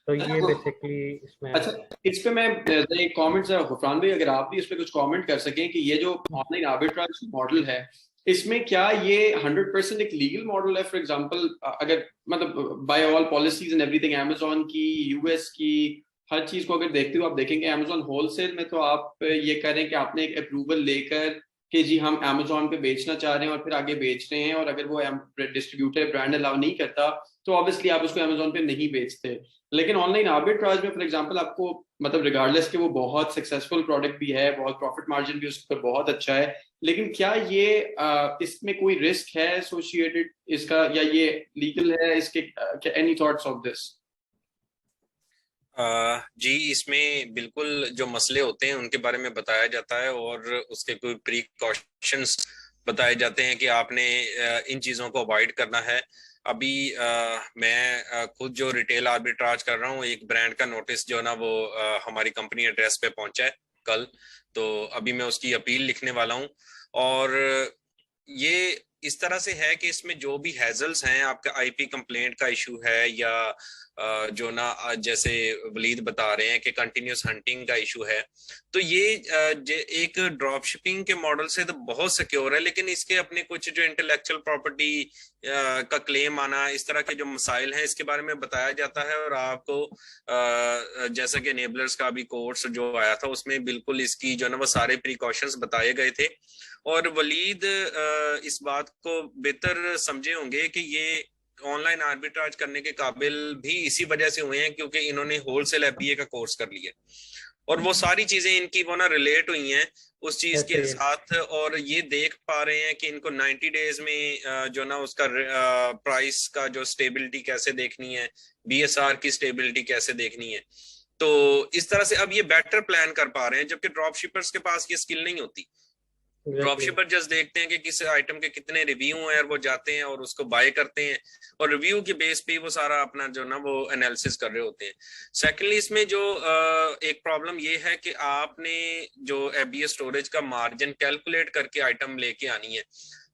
तो ये बेसिकली इसमें अच्छा, इस पे मैं एक कमेंट जरा गुफरान भाई अगर आप भी इस पे कुछ कमेंट कर सकें कि ये जो ऑनलाइन आर्बिट्राज मॉडल है इसमें क्या ये 100% एक लीगल मॉडल है? फॉर एग्जांपल अगर मतलब by all policies and everything Amazon की, यूएस की, हर चीज को अगर देखते हो आप देखेंगे अमेज़न होलसेल में तो आप ये करें कि आपने एक अप्रूवल लेकर कि जी हम अमेज़न पे बेचना चाह रहे हैं और फिर आगे बेच रहे हैं, और अगर वो डिस्ट्रीब्यूटर ब्रांड अलाउ नहीं करता तो ऑब्वियसली आप उसको अमेजोन पे नहीं बेचते। लेकिन ऑनलाइन आर्बिट्राज में फॉर एग्जांपल आपको मतलब रिगार्डलेस कि वो बहुत सक्सेसफुल प्रोडक्ट भी है, बहुत प्रॉफिट मार्जिन भी उस पर बहुत अच्छा है, लेकिन क्या ये इसमें कोई रिस्क है एसोसिएटेड इसका, या ये लीगल है इसके? Any thoughts of this? जी, इसमें बिल्कुल जो मसले होते हैं उनके बारे में बताया जाता है और उसके कोई प्रिकॉशंस बताए जाते हैं कि आपने इन चीज़ों को अवॉइड करना है। अभी मैं खुद जो रिटेल आर्बिट्राज कर रहा हूँ, एक ब्रांड का नोटिस जो ना वो हमारी कंपनी एड्रेस पे पहुंचा है कल, तो अभी मैं उसकी अपील लिखने वाला हूँ। और ये इस तरह से है कि इसमें जो भी हैजल्स हैं, आपका आईपी कंप्लेंट का इशू है या जो ना जैसे वलीद बता रहे हैं कि कंटिन्यूस हंटिंग का इशू है, तो ये एक ड्रॉप शिपिंग के मॉडल से तो बहुत सिक्योर है, लेकिन इसके अपने कुछ जो इंटेलेक्चुअल प्रॉपर्टी का क्लेम आना, इस तरह के जो मसाइल हैं इसके बारे में बताया जाता है। और आपको जैसा कि एनेबलर्स का भी कोर्स जो आया था उसमें बिल्कुल इसकी जो ना वो सारे प्रिकॉशंस बताए गए थे। और वलीद इस बात को बेहतर समझे होंगे कि ये ऑनलाइन आर्बिट्राज करने के काबिल भी इसी वजह से हुए हैं क्योंकि इन्होंने होलसेल एफबीए का कोर्स कर लिया और वो सारी चीजें इनकी वो ना रिलेट हुई हैं उस चीज के साथ, और ये देख पा रहे हैं कि इनको 90 डेज में जो ना उसका प्राइस का जो स्टेबिलिटी कैसे देखनी है, बीएसआर की स्टेबिलिटी कैसे देखनी है। तो इस तरह से अब ये बेटर प्लान कर पा रहे हैं, जबकि ड्रॉप शिपर्स के पास ये स्किल नहीं होती। ड्रॉप शिपर जस्ट देखते हैं कि किस आइटम के कितने रिव्यू हैं और वो जाते हैं और उसको बाय करते हैं और रिव्यू के बेस पे वो सारा अपना जो ना वो एनालिसिस कर रहे होते हैं। सेकेंडली इसमें जो एक प्रॉब्लम ये है कि आपने जो एफबीए स्टोरेज का मार्जिन कैलकुलेट करके आइटम लेके आनी है,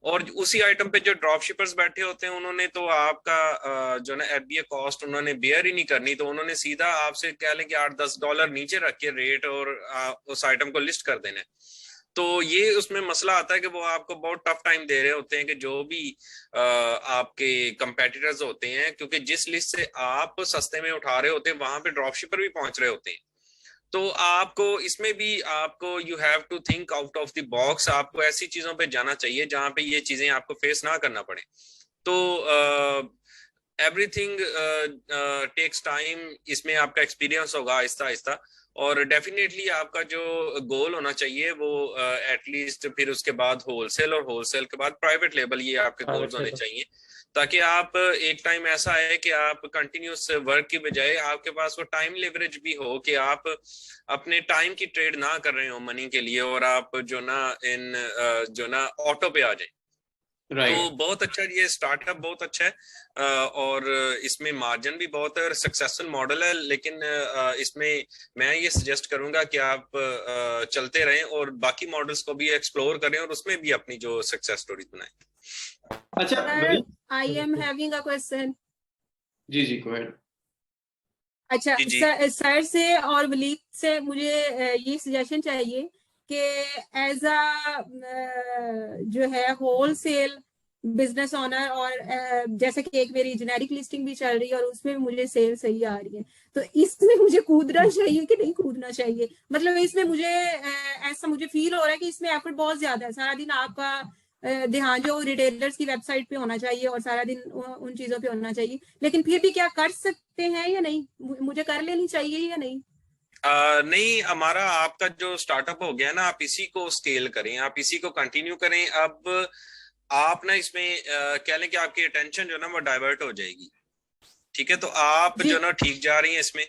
और उसी आइटम पे जो ड्रॉप शिपर्स बैठे होते हैं उन्होंने तो आपका जो ना एफबीए कॉस्ट उन्होंने बेयर ही नहीं करनी, तो उन्होंने सीधा आपसे कह लें कि $8-10 नीचे रख के रेट और उस आइटम को लिस्ट कर देना है। तो ये उसमें मसला आता है कि वो आपको बहुत टफ टाइम दे रहे होते हैं कि जो भी आपके कंपेटिटर्स होते हैं, क्योंकि जिस लिस्ट से आप सस्ते में उठा रहे होते हैं वहां पे ड्रॉप शिपर भी पहुंच रहे होते हैं। तो आपको इसमें भी आपको you have to think out of the box, आपको ऐसी चीजों पे जाना चाहिए जहां पे ये चीजें आपको फेस ना करना पड़े। तो एवरीथिंग टेक्स टाइम, इसमें आपका एक्सपीरियंस होगा आहिस्ता आहिस्ता, और डेफिनेटली आपका जो गोल होना चाहिए वो एटलीस्ट फिर उसके बाद होलसेल और होलसेल के बाद प्राइवेट लेबल, ये आपके गोल्स होने चाहिए, ताकि आप एक टाइम ऐसा है कि आप कंटिन्यूस वर्क की बजाय आपके पास वो टाइम लेवरेज भी हो कि आप अपने टाइम की ट्रेड ना कर रहे हो मनी के लिए और आप जो ना इन जो ना ऑटो पे आ जाए। तो बहुत अच्छा, ये स्टार्टअप बहुत अच्छा है और इसमें मार्जिन भी बहुत है और सक्सेसफुल मॉडल है, लेकिन इसमें मैं ये सजेस्ट करूंगा कि आप चलते रहें और बाकी मॉडल्स को भी एक्सप्लोर करें और उसमें भी अपनी जो सक्सेस स्टोरीज बनाएं। अच्छा, I am having a question. जी जी, गो अहेड। अच्छा, सर से और वलीद से मुझे ये सजेशन चाहिए कि एज अ जो है होलसेल बिजनेस ओनर, और जैसे कि एक मेरी जेनेरिक लिस्टिंग भी चल रही है और उसमें मुझे सेल सही आ रही है, तो इसमें मुझे कूदना चाहिए कि नहीं कूदना चाहिए? मतलब इसमें मुझे ऐसा मुझे फील हो रहा है कि इसमें एफर्ट बहुत ज्यादा है, सारा दिन आपका ध्यान जो रिटेलर्स की वेबसाइट पे होना चाहिए और सारा दिन उन चीजों पे होना चाहिए, लेकिन फिर भी क्या कर सकते हैं या नहीं? मुझे कर लेनी चाहिए या नहीं? नहीं, हमारा आपका जो स्टार्टअप हो गया ना, आप इसी को स्केल करें, आप इसी को कंटिन्यू करें। अब आप ना इसमें कह लें कि आपकी अटेंशन जो ना वो डाइवर्ट हो जाएगी, ठीक है? तो आप जो ना ठीक जा रही हैं इसमें,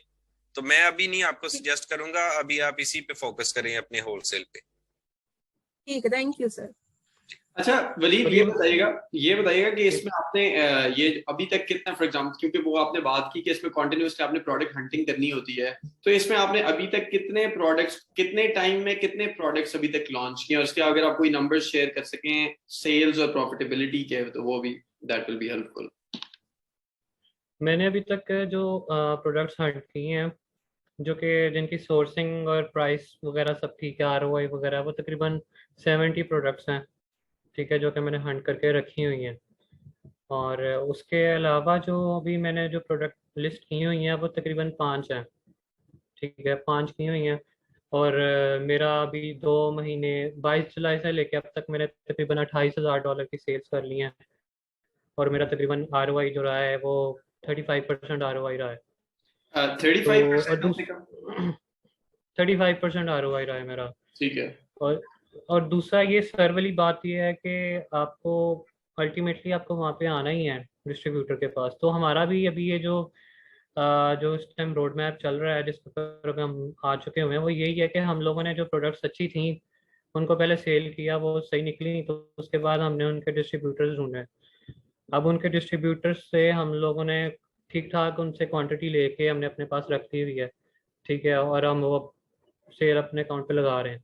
तो मैं अभी नहीं आपको सजेस्ट करूंगा, अभी आप इसी पे फोकस करें अपने होलसेल पे। ठीक है, थैंक यू सर। अच्छा वलीद, ये बताइएगा कि इसमें आपने ये अभी तक कितना, फॉर एग्जांपल, क्योंकि वो आपने बात की कि इसमें कॉन्टिन्यूसली आपने प्रोडक्ट हंटिंग करनी होती है, तो इसमें आपने अभी तक कितने प्रोडक्ट्स, कितने टाइम में कितने प्रोडक्ट्स अभी तक लॉन्च किए, और उसके अगर आप कोई नंबर्स शेयर कर सकें सेल्स और प्रॉफिटेबिलिटी के, तो वो भी दैट विल बी हेल्पफुल। मैंने अभी तक जो प्रोडक्ट्स हंट किए हैं, जो कि जिनकी सोर्सिंग और प्राइस वगैरह सब ठीक है, आरओआई वगैरह, वो तकरीबन 70 प्रोडक्ट्स हैं, ठीक है, जो कि मैंने हंट करके रखी हुई हैं। और उसके अलावा जो अभी मैंने जो प्रोडक्ट लिस्ट की हुई हैं वो तकरीबन 5 हैं, ठीक है, 5 की हुई हैं। और मेरा अभी 2 महीने 22 जुलाई से लेके अब तक मैंने तकरीबन $28,000 की सेल्स कर ली हैं, और मेरा तकरीबन आरओआई जो रहा है वो 35% ROI रहा है। 35% तो कम से कम। 35% ROI रहा है मेरा। ठीक है। और दूसरा ये सर वाली बात ये है कि आपको अल्टीमेटली आपको वहाँ पे आना ही है डिस्ट्रीब्यूटर के पास। तो हमारा भी अभी ये जो इस टाइम रोड मैप चल रहा है जिस पर हम आ चुके हुए हैं, वो यही है कि हम लोगों ने जो प्रोडक्ट्स अच्छी थी उनको पहले सेल किया, वो सही निकली, तो उसके बाद हमने उनके डिस्ट्रीब्यूटर्स ढूंढे। अब उनके डिस्ट्रीब्यूटर्स से हम लोगों ने ठीक ठाक उनसे क्वांटिटी लेके हमने अपने पास रखी हुई है, ठीक है, और हम वो सेल अपने अकाउंट पे लगा रहे हैं,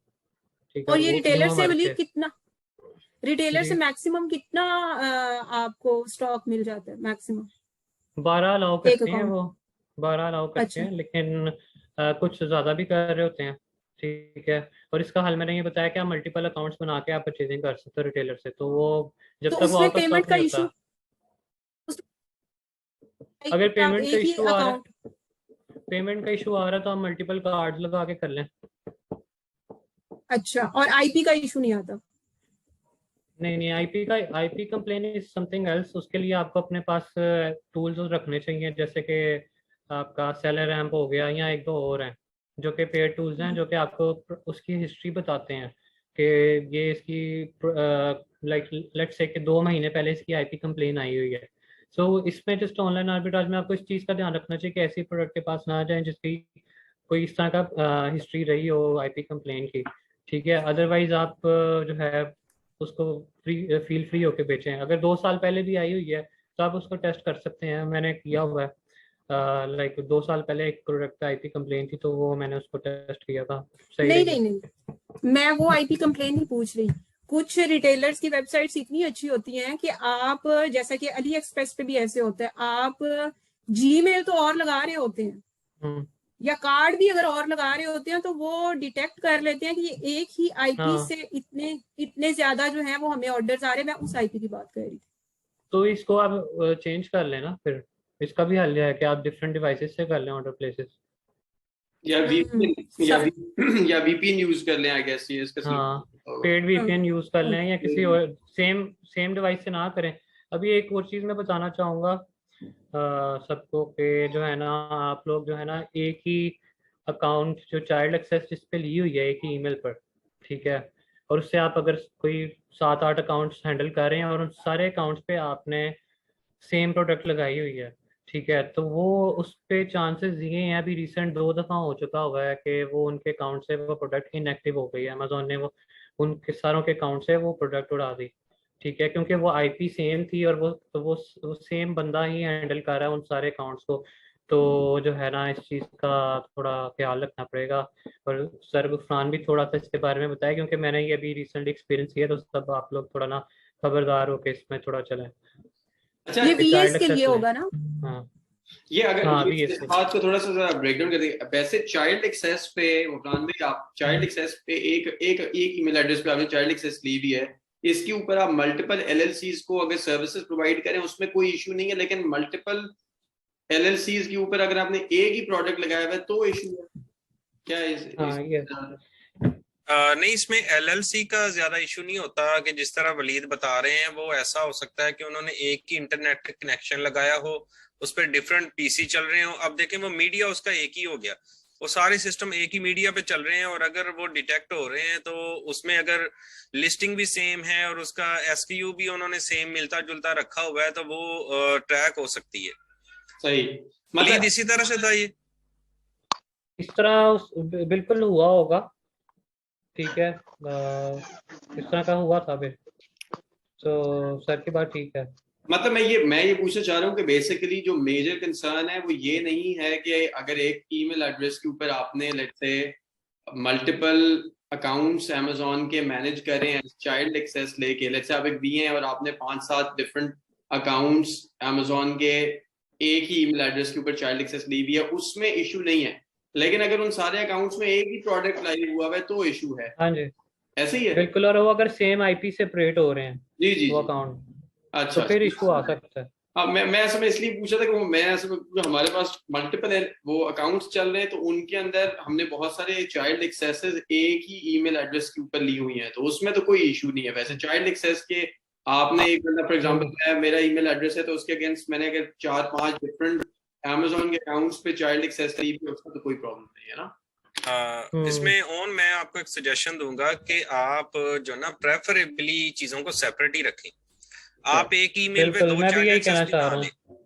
ठीक है। और ये वो रिटेलर से हमारे वली कितना, रिटेलर से जी मैक्सिमम कितना आपको स्टॉक मिल जाता है मैक्सिमम 12 अलाउ एक करते हैं, अकाउंट? वो 12 अलाउ करते अच्छा, हैं, लेकिन कुछ ज़्यादा भी कर रहे होते हैं, ठीक है। और इसका हल मैंने ये बताया कि आप मल्टीपल अकाउंट्स बना के आप परचेजिंग कर सकते हो रिटेलर से, तो वो जब तो तक वो उसमें आउट ऑफ पेमेंट स्टॉक का नहीं इशू, होता। अगर आप पेमेंट का एक ही इशू आ रहा अकाउंट? है, पेमेंट का इशू आ रहा है तो आप मल्टीपल कार्ड लगा के कर लें। अच्छा, और आईपी का इशू नहीं आता? नहीं नहीं, IP complain is something else. उसके लिए आपको अपने पास टूल्स रखने चाहिए, जैसे कि आपका सेलर रैम्प हो गया, या एक दो और हैं जो कि पेड टूल्स हैं, जो कि आपको उसकी हिस्ट्री बताते हैं कि ये इसकी लाइक लेट्स से कि 2 महीने पहले इसकी आईपी कंप्लेन आई हुई है। सो इसमें जस्ट ऑनलाइन आर्बिट्राज में आपको इस चीज़ का ध्यान रखना चाहिए कि ऐसी प्रोडक्ट के पास ना जाए जिसकी कोई इस तरह का हिस्ट्री रही हो आईपी कंप्लेन की, ठीक है। अदरवाइज आप जो है उसको फील फ्री होके बेचें। अगर 2 साल पहले भी आई हुई है तो आप उसको टेस्ट कर सकते हैं, मैंने किया हुआ है। लाइक 2 साल पहले एक प्रोडक्ट पे आईपी कंप्लेन थी, तो वो मैंने उसको टेस्ट किया था, सही नहीं रही है। नहीं नहीं, मैं वो आईपी कंप्लेन नहीं पूछ रही। कुछ रिटेलर्स की वेबसाइट्स इतनी अच्छी होती हैं कि आप, जैसा कि अली एक्सप्रेस पे भी ऐसे होता है, आप जीमेल तो और लगा रहे होते हैं हम्म, या कार्ड भी अगर और लगा रहे होते हैं, तो वो डिटेक्ट कर लेते हैं कि ये एक ही आईपी हाँ, से इतने इतने ज्यादा जो है वो हमें ऑर्डर्स आ रहे हैं। मैं उस आईपी की बात कर रही थी। तो इसको आप चेंज कर लेना फिर। इसका भी हल है कि आप डिफरेंट डिवाइसेस से कर लें ऑर्डर प्लेसेस। या VPN या VPN यूज कर लें, आई गेस ये इसका हाँ, solution होगा। पेड वीपीएन यूज कर लें या किसी हम्म। और सेम सेम डिवाइस से ना करें। अभी एक और चीज़ मैं बताना चाहूँगा सबको कि जो है ना, आप लोग जो है ना एक ही अकाउंट जो चाइल्ड एक्सेस जिस पे ली हुई है एक ही ईमेल पर, ठीक है, और उससे आप अगर कोई 7-8 अकाउंट्स हैंडल कर रहे हैं और उन सारे अकाउंट्स पे आपने सेम प्रोडक्ट लगाई हुई है, ठीक है, तो वो उस पे चांसेस ये हैं, अभी रिसेंट 2 दफ़ा हो चुका हुआ है कि वो उनके अकाउंट से वो प्रोडक्ट इनएक्टिव हो गई है। अमेजोन ने वो उनके सारों के अकाउंट से वो प्रोडक्ट उड़ा दी, ठीक है, क्योंकि वो आईपी सेम थी और वो सेम बंदा ही हैंडल कर रहा है उन सारे अकाउंट्स को। तो जो है ना, इस चीज़ का थोड़ा ख्याल रखना पड़ेगा। और सर गुफरान भी थोड़ा सा इसके बारे में बताया, क्योंकि मैंने ये अभी रिसेंटली एक्सपीरियंस किया, तो सब आप लोग थोड़ा ना खबरदार होकर इसमें थोड़ा चलें। अच्छा, ये वीएस चाइल्ड के लिए एक्सेस लें। होगा ना? हाँ ये अगर हाँ, ये भी इस बात को थोड़ा सा जरा ब्रेकडाउन कर देंगे। वैसे चाइल्ड एक्सेस पे वफरान भाई, आप चाइल्ड एक्सेस पे एक एक एक ईमेल एड्रेस पे आपने चाइल्ड एक्सेस ली भी है, इसके ऊपर आप मल्टीपल एलएलसीज को अगर सर्विसेज प्रोवाइड करें उसमें कोई इशू नहीं है, लेकिन मल्टीपल एलएलसीज के ऊपर अगर आपने एक ही प्रोडक्ट लगाया हुआ है तो इशू है क्या? हाँ ये नहीं, इसमें एलएलसी का ज्यादा इशू नहीं होता कि जिस तरह वलीद बता रहे हैं। वो ऐसा हो सकता है कि उन्होंने एक ही इंटरनेट कनेक्शन लगाया हो, उस पर डिफरेंट पीसी चल रहे हो। अब देखें, वो मीडिया उसका एक ही हो गया, वो सारे सिस्टम एक ही मीडिया पे चल रहे हैं, और अगर वो डिटेक्ट हो रहे हैं तो उसमें अगर लिस्टिंग भी सेम है और उसका एसक्यू भी उन्होंने सेम मिलता जुलता रखा हुआ है, तो वो ट्रैक हो सकती है। सही वलीद मतलब इसी तरह से था ये। इस तरह बिल्कुल हुआ होगा, ठीक है, इस तरह का हुआ था फिर, तो सर की बात ठीक है। मतलब मैं ये पूछना चाह रहा हूँ कि बेसिकली जो मेजर कंसर्न है वो ये नहीं है कि अगर एक ईमेल एड्रेस के ऊपर आपने let's say multiple accounts Amazon के मैनेज करें हैं चाइल्ड एक्सेस लेके, लेट्स से आप एक दिए हैं और आपने 5-7 डिफरेंट अकाउंट्स अमेजोन के एक ही ईमेल एड्रेस के ऊपर चाइल्ड एक्सेस ली हुई है, उसमें इशू नहीं है। लेकिन अगर उन सारे अकाउंट्स में एक ही प्रोडक्ट लाइव हुआ है तो इशू है। हाँ जी, ऐसे ही है? बिल्कुल। और वो अगर सेम आईपी से ऑपरेट हो रहे हैं जी जी वो जी। अकाउंट, तो अच्छा, फिर इशू आ सकता है। हाँ मैं असल में इसलिए पूछा था कि वो मैं असल में जो हमारे पास मल्टीपल वो अकाउंट्स चल रहे हैं तो उनके अंदर हमने बहुत सारे चाइल्ड एक्सेसेस एक ही ईमेल एड्रेस के ऊपर ली हुई हैं, तो उसमें तो कोई इशू नहीं है। वैसे चाइल्ड एक्सेस के आपने एक बंदा फॉर एग्जांपल मेरा ईमेल एड्रेस है तो उसके अगेंस्ट मैंने अगर 4-5 डिफरेंट Amazon के अकाउंट्स पे चाइल्ड एक्सेस करी भी उसका तो कोई प्रॉब्लम नहीं है ना। इसमें मैं आपको एक सजेशन दूंगा कि आप जो ना प्रेफरेबली चीजों को सेपरेट ही रखें। आप एक ईमेल पे बिल्कुल, 2 मैं भी चाइल्ड यही एक्सेस कहना भी चाह ना रहा लें। हूँ।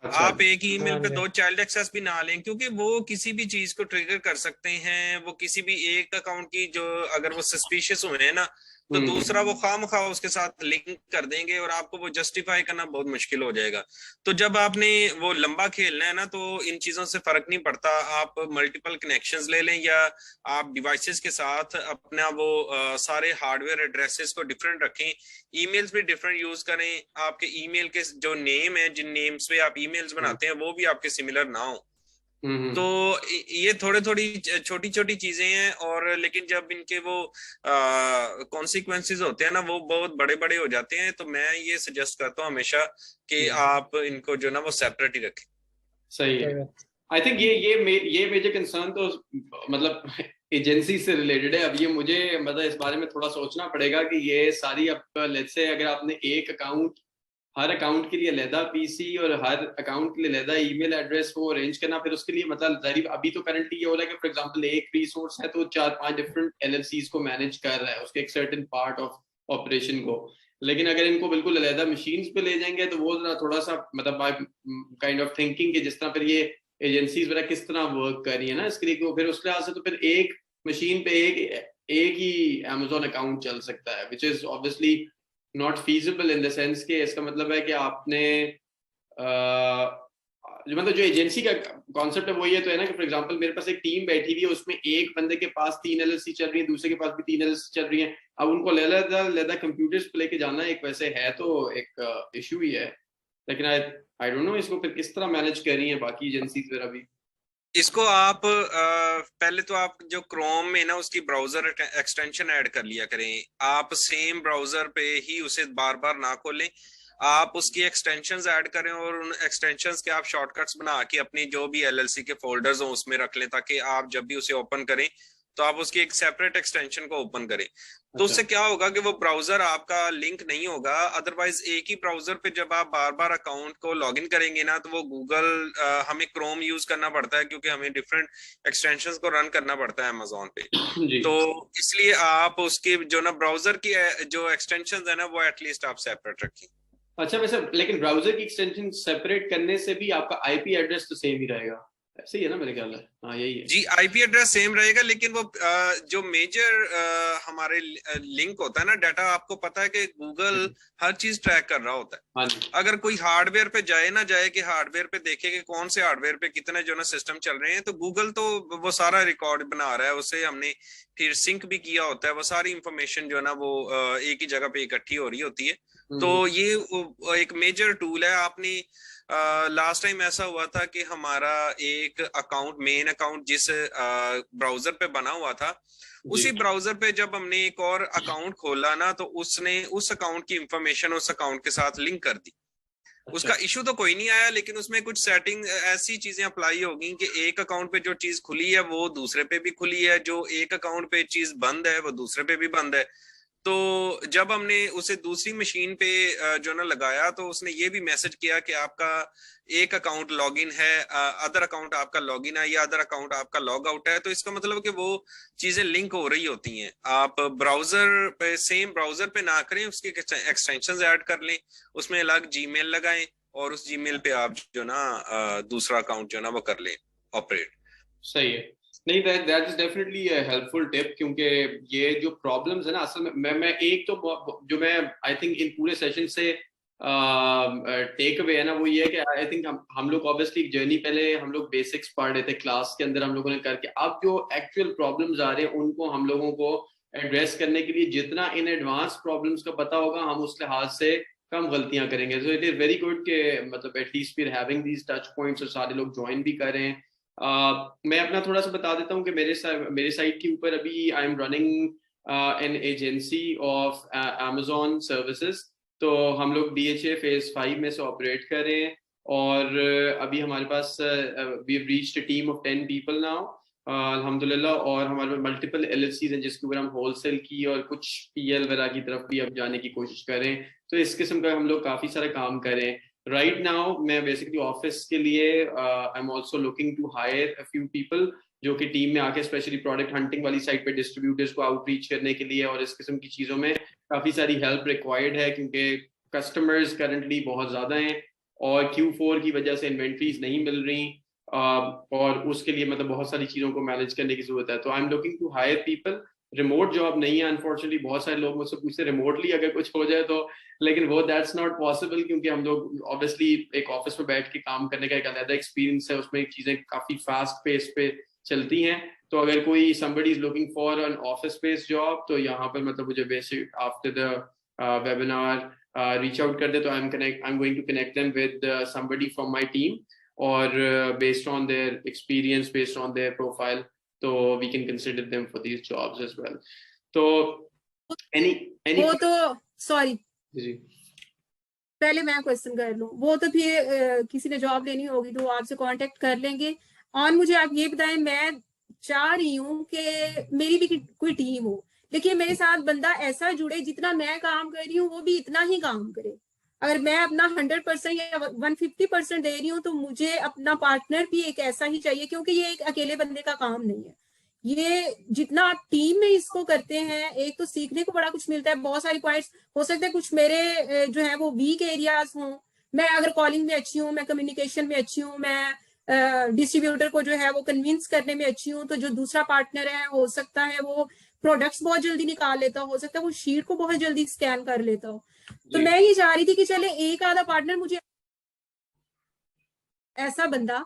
अच्छा, आप एक ईमेल हाँ पे जी। 2 चाइल्ड एक्सेस भी ना लें, क्योंकि वो किसी भी चीज को ट्रिगर कर सकते हैं। वो किसी भी एक अकाउंट की जो अगर वो सस्पिशियस हुए हैं ना, तो दूसरा वो खामखा उसके साथ लिंक कर देंगे और आपको वो जस्टिफाई करना बहुत मुश्किल हो जाएगा। तो जब आपने वो लंबा खेलना है ना, तो इन चीजों से फर्क नहीं पड़ता। आप मल्टीपल कनेक्शंस ले लें या आप डिवाइसेस के साथ अपना वो सारे हार्डवेयर एड्रेसेस को डिफरेंट रखें, ईमेल्स भी डिफरेंट यूज करें। आपके ईमेल के जो नेम है, जिन नेम्स पे आप ईमेल्स बनाते हैं, वो भी आपके सिमिलर ना हो। तो ये थोड़ी छोटी छोटी चीजें हैं, और लेकिन जब इनके वो कॉन्सिक्वेंसेस होते हैं ना, वो बहुत बड़े बड़े हो जाते हैं। तो मैं ये सजेस्ट करता हूँ हमेशा कि आप इनको जो ना वो सेपरेट ही रखें। सही है। आई थिंक ये मेजर कंसर्न तो मतलब एजेंसी से रिलेटेड है। अब ये मुझे मतलब इस बारे में थोड़ा सोचना पड़ेगा कि ये सारी अब लेट्स से अगर आपने एक अकाउंट, हर अकाउंट के लिए अलहदा पीसी और हर अकाउंट के लिए अलहदा ईमेल एड्रेस को अरेंज करना, फिर उसके लिए मतलब जाहिर अभी तो करंटली ये हो रहा है कि फॉर एग्जांपल एक रिसोर्स है तो 4-5 डिफरेंट एलएलसीज को मैनेज कर रहा है उसके एक सर्टेन पार्ट ऑफ ऑपरेशन को। लेकिन अगर इनको बिल्कुल अलहदा मशीन्स पे ले जाएंगे तो वो थोड़ा सा मतलब काइंड ऑफ थिंकिंग कि जिस तरह फिर ये एजेंसीज वगैरह किस तरह वर्क कर रही है ना इसके लिए, फिर उस लिहाज से तो फिर एक मशीन पे एक ही Amazon अकाउंट चल सकता है, which is obviously not feasible in the sense के इसका मतलब है कि आपने जो मतलब जो एजेंसी का कॉन्सेप्ट है वो ये तो है ना कि फॉर एग्जांपल मेरे पास एक टीम बैठी हुई है, उसमें एक बंदे के पास 3 एलएलसी चल रही है, दूसरे के पास भी 3 एलएलसी चल रही है। अब उनको अलग-अलग कंप्यूटर्स पे लेके जाना एक वैसे है तो एक इशू ही है। लेकिन आई डोंट नो इसको फिर किस तरह मैनेज कर रही हैं बाकी एजेंसीज वगैरह भी। इसको आप पहले तो आप जो क्रोम में ना उसकी ब्राउजर एक्सटेंशन ऐड कर लिया करें। आप सेम ब्राउजर पे ही उसे बार बार ना खोलें, आप उसकी एक्सटेंशंस ऐड करें और उन एक्सटेंशंस के आप शॉर्टकट्स बना के अपनी जो भी एलएलसी के फोल्डर्स हो उसमें रख लें, ताकि आप जब भी उसे ओपन करें तो आप उसकी एक सेपरेट एक्सटेंशन को ओपन करें। तो उससे क्या होगा कि वो ब्राउजर आपका लिंक नहीं होगा। अदरवाइज एक ही ब्राउजर पे जब आप बार बार अकाउंट को लॉगिन करेंगे ना, तो वो गूगल हमें क्रोम यूज करना पड़ता है क्योंकि हमें डिफरेंट एक्सटेंशंस को रन करना पड़ता है अमेजोन पे। तो इसलिए आप उसकी जो ना ब्राउजर की जो एक्सटेंशन है ना, वो एटलीस्ट आप सेपरेट रखें। अच्छा वैसे लेकिन ब्राउजर की एक्सटेंशन सेपरेट करने से भी आपका आईपी एड्रेस तो सेम ही रहेगा, ऐसे ही है ना मेरे ख्याल है। हाँ यही है जी, आईपी एड्रेस सेम रहेगा, लेकिन वो जो मेजर हमारे लिंक होता है ना डाटा, आपको पता है कि गूगल हर चीज ट्रैक कर रहा होता है। हाँ जी। अगर कोई हार्डवेयर पे जाए ना जाए कि हार्डवेयर पे देखे कि कौन से हार्डवेयर पे कितने जो ना सिस्टम चल रहे हैं, तो गूगल तो वो सारा रिकॉर्ड बना रहा है। उसे हमने फिर सिंक भी किया होता है। वो सारी इंफॉर्मेशन जो है ना वो एक ही जगह पे इकट्ठी हो रही होती है। तो ये एक मेजर टूल है। आपने लास्ट टाइम ऐसा हुआ था कि हमारा एक अकाउंट, मेन अकाउंट जिस ब्राउजर पे बना हुआ था, उसी ब्राउजर पे जब हमने एक और अकाउंट खोला ना, तो उसने उस अकाउंट की इंफॉर्मेशन उस अकाउंट के साथ लिंक कर दी। उसका इशू तो कोई नहीं आया, लेकिन उसमें कुछ सेटिंग ऐसी चीजें अप्लाई होगी कि एक अकाउंट पे जो चीज खुली है वो दूसरे पे भी खुली है, जो एक अकाउंट पे चीज बंद है वो दूसरे पे भी बंद है। तो जब हमने उसे दूसरी मशीन पे जो ना लगाया, तो उसने ये भी मैसेज किया कि आपका एक अकाउंट लॉगिन है, अदर अकाउंट आपका लॉगिन है, या अदर अकाउंट आपका लॉग आउट है। तो इसका मतलब कि वो चीजें लिंक हो रही होती हैं। आप ब्राउजर पे, सेम ब्राउजर पे ना करें, उसकी एक्सटेंशंस ऐड कर लें, उसमें अलग जीमेल लगाएं और उस जीमेल पे आप जो ना दूसरा अकाउंट जो ना वो कर लें ऑपरेट। सही है। नहीं that is definitely helpful tip, क्योंकि ये जो प्रॉब्लम्स है ना असल में मैं एक तो जो मैं आई थिंक इन पूरे सेशन से टेक अवे है ना वो ये है कि आई थिंक हम लोग ऑब्वियसली जर्नी पहले हम लोग बेसिक्स पढ़ रहे थे क्लास के अंदर हम लोगों ने करके, अब जो एक्चुअल प्रॉब्लम्स आ रहे हैं उनको हम लोगों को एड्रेस करने के लिए जितना इन एडवांस प्रॉब्लम्स का पता होगा हम उस लिहाज से कम गलतियां करेंगे। So it is very good के मतलब at least we are having these touch points और सारे लोग ज्वाइन भी कर रहे हैं। मैं अपना थोड़ा सा बता देता हूँ कि मेरे साइट के ऊपर अभी I am running an agency of Amazon services. तो हम लोग DHA फेज 5 में से ऑपरेट कर रहे हैं और अभी हमारे पास we have reached a team of 10 people now अल्हम्दुलिल्लाह। और हमारे पास मल्टीपल LLCs हैं जिसके ऊपर हम होलसेल की और कुछ PL वगैरह की तरफ भी अब जाने की कोशिश कर रहे हैं। तो इस किस्म का हम लोग काफी सारा काम करें। राइट नाउ मैं बेसिकली ऑफिस के लिए I am also looking to hire a few people जो कि टीम में आके स्पेशली प्रोडक्ट हंटिंग वाली साइड पे डिस्ट्रीब्यूटर्स को आउटरीच करने के लिए और इस किस्म की चीजों में काफी सारी हेल्प रिक्वायर्ड है, क्योंकि कस्टमर्स करंटली बहुत ज्यादा हैं और Q4 की वजह से इन्वेंट्रीज नहीं मिल रही और उसके लिए मतलब बहुत सारी चीजों को मैनेज करने की जरूरत है। तो I am looking to hire people. Remote job नहीं है अनफॉर्चुनेटली, बहुत सारे लोग मुझसे पूछते रिमोटली अगर कुछ हो जाए तो, लेकिन वो दैट्स नॉट पॉसिबल, क्योंकि हम लोग ऑब्वियसली एक ऑफिस में बैठ के काम करने का एक अलग एक्सपीरियंस है, उसमें चीजें काफी फास्ट पेस पे चलती हैं। तो अगर कोई somebody is looking for an office based job तो यहाँ पर मतलब मुझे basic after the webinar reach out कर दे तो I am going to connect them with somebody from my team और based on their experience, based on their profile, तो we can consider them for these jobs as well. तो any वो तो sorry जी पहले मैं क्वेश्चन कर लूं, वो तो फिर किसी ने जॉब लेनी होगी तो आपसे कांटेक्ट कर लेंगे। और मुझे आप ये बताएं, मैं चाह रही हूँ कि मेरी भी कोई टीम हो, लेकिन मेरे साथ बंदा ऐसा जुड़े जितना मैं काम कर रही हूँ वो भी इतना ही काम करे। अगर मैं अपना 100% या 150% दे रही हूँ तो मुझे अपना पार्टनर भी एक ऐसा ही चाहिए, क्योंकि ये एक अकेले बंदे का काम नहीं है। ये जितना आप टीम में इसको करते हैं, एक तो सीखने को बड़ा कुछ मिलता है, बहुत सारी पॉइंट्स हो सकते हैं कुछ मेरे जो है वो वीक एरियाज हों। मैं अगर कॉलिंग में अच्छी हूँ, मैं कम्युनिकेशन में अच्छी हूँ, मैं डिस्ट्रीब्यूटर को जो है वो कन्विंस करने में अच्छी हूँ, तो जो दूसरा पार्टनर है हो सकता है वो प्रोडक्ट्स बहुत जल्दी निकाल लेता हो सकता है वो शीट को बहुत जल्दी स्कैन कर लेता हो। तो मैं ये चाह रही थी कि चले एक आधा पार्टनर मुझे ऐसा बंदा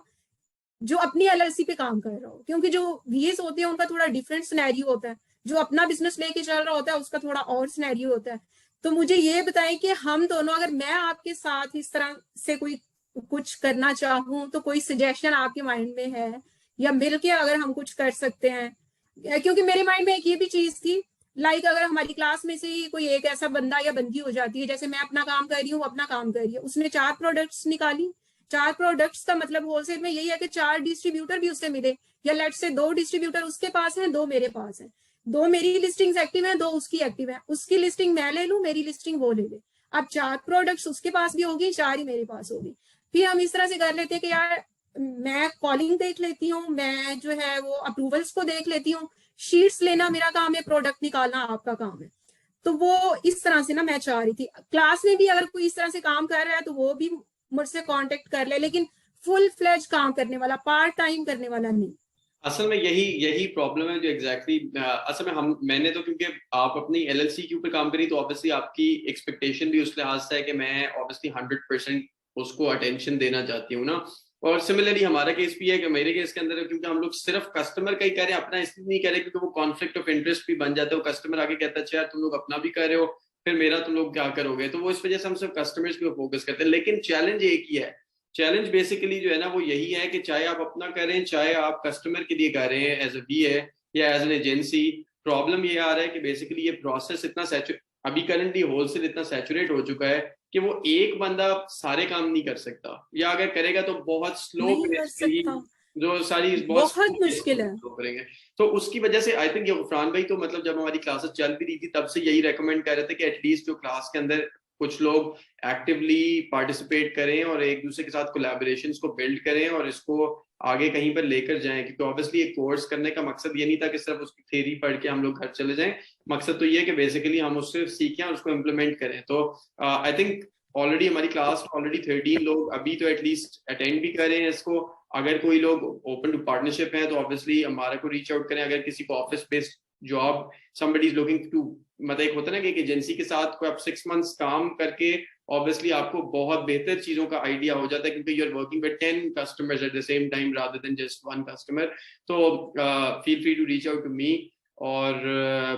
जो अपनी LLC पे काम कर रहा हो, क्योंकि जो VAs होते हैं उनका थोड़ा डिफरेंट सिनेरियो होता है, जो अपना बिजनेस लेके चल रहा होता है उसका थोड़ा और सिनेरियो होता है। तो मुझे ये बताएं कि हम दोनों, अगर मैं आपके साथ इस तरह से कोई कुछ करना चाहूँ तो कोई सजेशन आपके माइंड में है, या मिलके अगर हम कुछ कर सकते हैं? क्योंकि मेरे माइंड में एक ये भी चीज थी, लाइक अगर हमारी क्लास में से ही कोई एक ऐसा बंदा या बंदी हो जाती है, जैसे मैं अपना काम कर रही हूँ, अपना काम कर रही है, उसने 4 प्रोडक्ट्स निकाली, 4 प्रोडक्ट्स का मतलब होलसेल में यही है कि 4 डिस्ट्रीब्यूटर भी उससे मिले, या लेट से 2 डिस्ट्रीब्यूटर उसके पास हैं, 2 मेरे पास हैं, 2 मेरी लिस्टिंग्स एक्टिव हैं, 2 उसकी एक्टिव है, उसकी लिस्टिंग मैं ले लूं, मेरी लिस्टिंग वो ले ले। अब 4 प्रोडक्ट्स उसके पास भी होगी, 4 ही मेरे पास होगी। फिर हम इस तरह से कर लेते हैं कि यार मैं कॉलिंग देख लेती हूँ, मैं जो है वो अप्रूवल्स को देख लेती हूँ, शीट्स लेना मेरा काम है, प्रोडक्ट निकालना आपका काम है। तो वो इस तरह से ना मैं चाह रही थी क्लास में भी अगर कोई इस तरह से काम कर रहा है तो वो भी मुझसे कांटेक्ट कर ले, लेकिन फुल फ्लेज काम करने वाला, पार्ट टाइम करने वाला नहीं। असल में यही प्रॉब्लम है जो एग्जैक्टली असल में मैंने तो, क्योंकि आप अपनी LLC के ऊपर काम करी तो ऑब्वियसली आपकी एक्सपेक्टेशन भी उस लिहाज से है कि मैं ऑब्वियसली 100% उसको अटेंशन देना चाहती हूँ ना। और सिमिलरली हमारा केस भी है कि मेरे केस के अंदर, क्योंकि हम लोग सिर्फ कस्टमर का ही कह रहे हैं, अपना इसलिए नहीं कह रहे क्योंकि वो कॉन्फ्लिक्ट ऑफ इंटरेस्ट भी बन जाता है। वो कस्टमर आगे कहता है यार तुम लोग अपना भी कर रहे हो, फिर मेरा तुम लोग क्या करोगे, तो वो इस वजह से हम सिर्फ कस्टमर्स के ऊपर फोकस करते हैं। लेकिन चैलेंज एक ही है, चैलेंज बेसिकली जो है ना वो यही है कि चाहे आप अपना करें, चाहे आप कस्टमर के लिए कर रहे हैं एज अ VA या एज एन एजेंसी, प्रॉब्लम ये आ रहा है कि बेसिकली ये प्रोसेस इतना अभी करंटली होलसेल इतना सैचुरेट हो चुका है कि वो एक बंदा सारे काम नहीं कर सकता, या अगर करेगा तो बहुत स्लो पेस पे ही, जो सारी बहुत मुश्किल है करेंगे। तो उसकी वजह से आई थिंक ये गुफरान भाई तो मतलब जब हमारी क्लासेस चल भी रही थी तब से यही रेकमेंड कर रहे थे कि एटलीस्ट जो क्लास के अंदर कुछ लोग एक्टिवली पार्टिसिपेट करें और एक दूसरे के साथ कोलैबोरेशंस को बिल्ड करें और इसको आगे कहीं पर लेकर जाएं, क्योंकि ऑब्वियसली एक कोर्स करने का मकसद ये नहीं था कि सिर्फ उसकी थ्योरी पढ़ के हम लोग घर चले जाएं। मकसद तो ये है कि बेसिकली हम उससे सीखें और उसको इम्प्लीमेंट करें। तो आई थिंक ऑलरेडी हमारी क्लास ऑलरेडी 13 लोग अभी तो एटलीस्ट अटेंड भी कर रहे हैं इसको। अगर कोई लोग ओपन टू पार्टनरशिप है तो ऑब्वियसली हमारे को रीच आउट करें। अगर किसी को office based job somebody is looking to, मतलब एक होता है ना कि एक एजेंसी के साथ कोई आप 6 months काम करके ऑब्वियसली आपको बहुत बेहतर चीजों का आइडिया हो जाता है, क्योंकि you are working with 10 customers at the same time rather than just one customer। तो feel free to reach out to me. और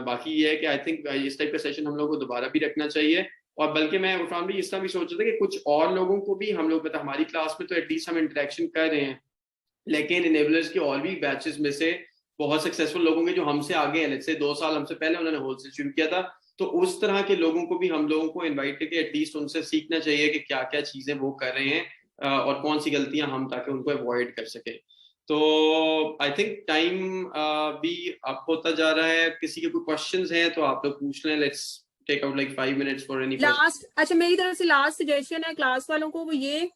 बाकी ये है कि आई थिंक इस टाइप का सेशन हम लोग को दोबारा भी रखना चाहिए। और बल्कि मैं उरफान भी इस तरह भी सोच रहा था कि कुछ और लोगों को भी हम लोग, मतलब हमारी क्लास में तो एटलीस्ट हम इंटरेक्शन कर रहे हैं, लेकिन इनेबलर्स के और भी बैचेस में से बहुत सक्सेसफुल लोग होंगे जो हमसे आगे हैं, से 2 साल हमसे पहले उन्होंने होलसेल शुरू किया था। तो उस तरह के लोगों को भी हम लोगों को इनवाइट करके एटलीस्ट उनसे सीखना चाहिए कि क्या क्या चीजें वो कर रहे हैं और कौन सी गलतियां हम, ताकि उनको अवॉइड कर सके। तो आई थिंक टाइम भी अब होता जा रहा है। किसी के कोई क्वेश्चंस हैं तो आप लोग पूछ लें। Let's take out like 5 minutes for any last, अच्छा मेरी तरफ से लास्ट सजेशन है क्लास वालों को, वो ये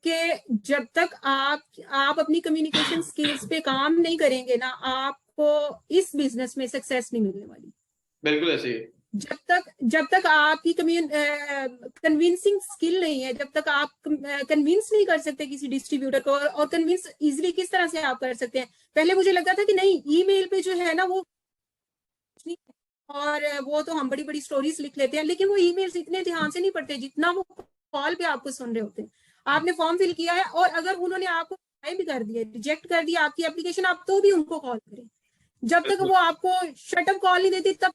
कि जब तक आप अपनी कम्युनिकेशन स्किल्स पे काम नहीं करेंगे ना, आपको इस बिजनेस में सक्सेस नहीं मिलने वाली। बिल्कुल ऐसे ही। जब तक आपकी कन्विंसिंग स्किल नहीं है, जब तक आप कन्विंस नहीं कर सकते किसी डिस्ट्रीब्यूटर को, और कन्विंस इजीली किस तरह से आप कर सकते हैं। पहले मुझे लगता था कि नहीं, ईमेल पे जो है ना वो, और वो तो हम बड़ी बड़ी स्टोरीज लिख लेते हैं, लेकिन वो ईमेल्स इतने ध्यान से नहीं पढ़ते जितना वो कॉल पे आपको सुन रहे होते हैं। आपने फॉर्म फिल किया है और अगर उन्होंने आपको भी कर दिया, रिजेक्ट कर दिया आपकी एप्लीकेशन, आप तो भी उनको कॉल करें। जब तक वो आपको शटअप कॉल नहीं देती, तब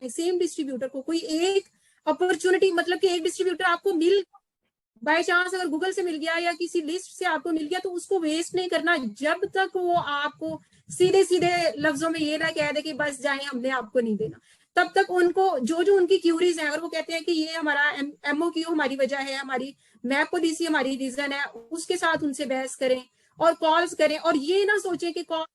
सेम डिस्ट्रीब्यूटर को कोई एक अपॉर्चुनिटी, मतलब कि एक डिस्ट्रीब्यूटर आपको मिल, बाय चांस अगर गूगल से मिल गया या किसी लिस्ट से आपको मिल गया, तो उसको वेस्ट नहीं करना जब तक वो आपको सीधे सीधे लफ्जों में ये ना कह दे कि बस जाए, हमने आपको नहीं देना। तब तक उनको जो उनकी क्यूरीज है, अगर वो कहते हैं कि ये हमारा MOQ हमारी वजह है, हमारी मैप पॉलिसी हमारी रीजन है, उसके साथ उनसे बहस करें और कॉल्स करें। और ये ना सोचें कि कॉल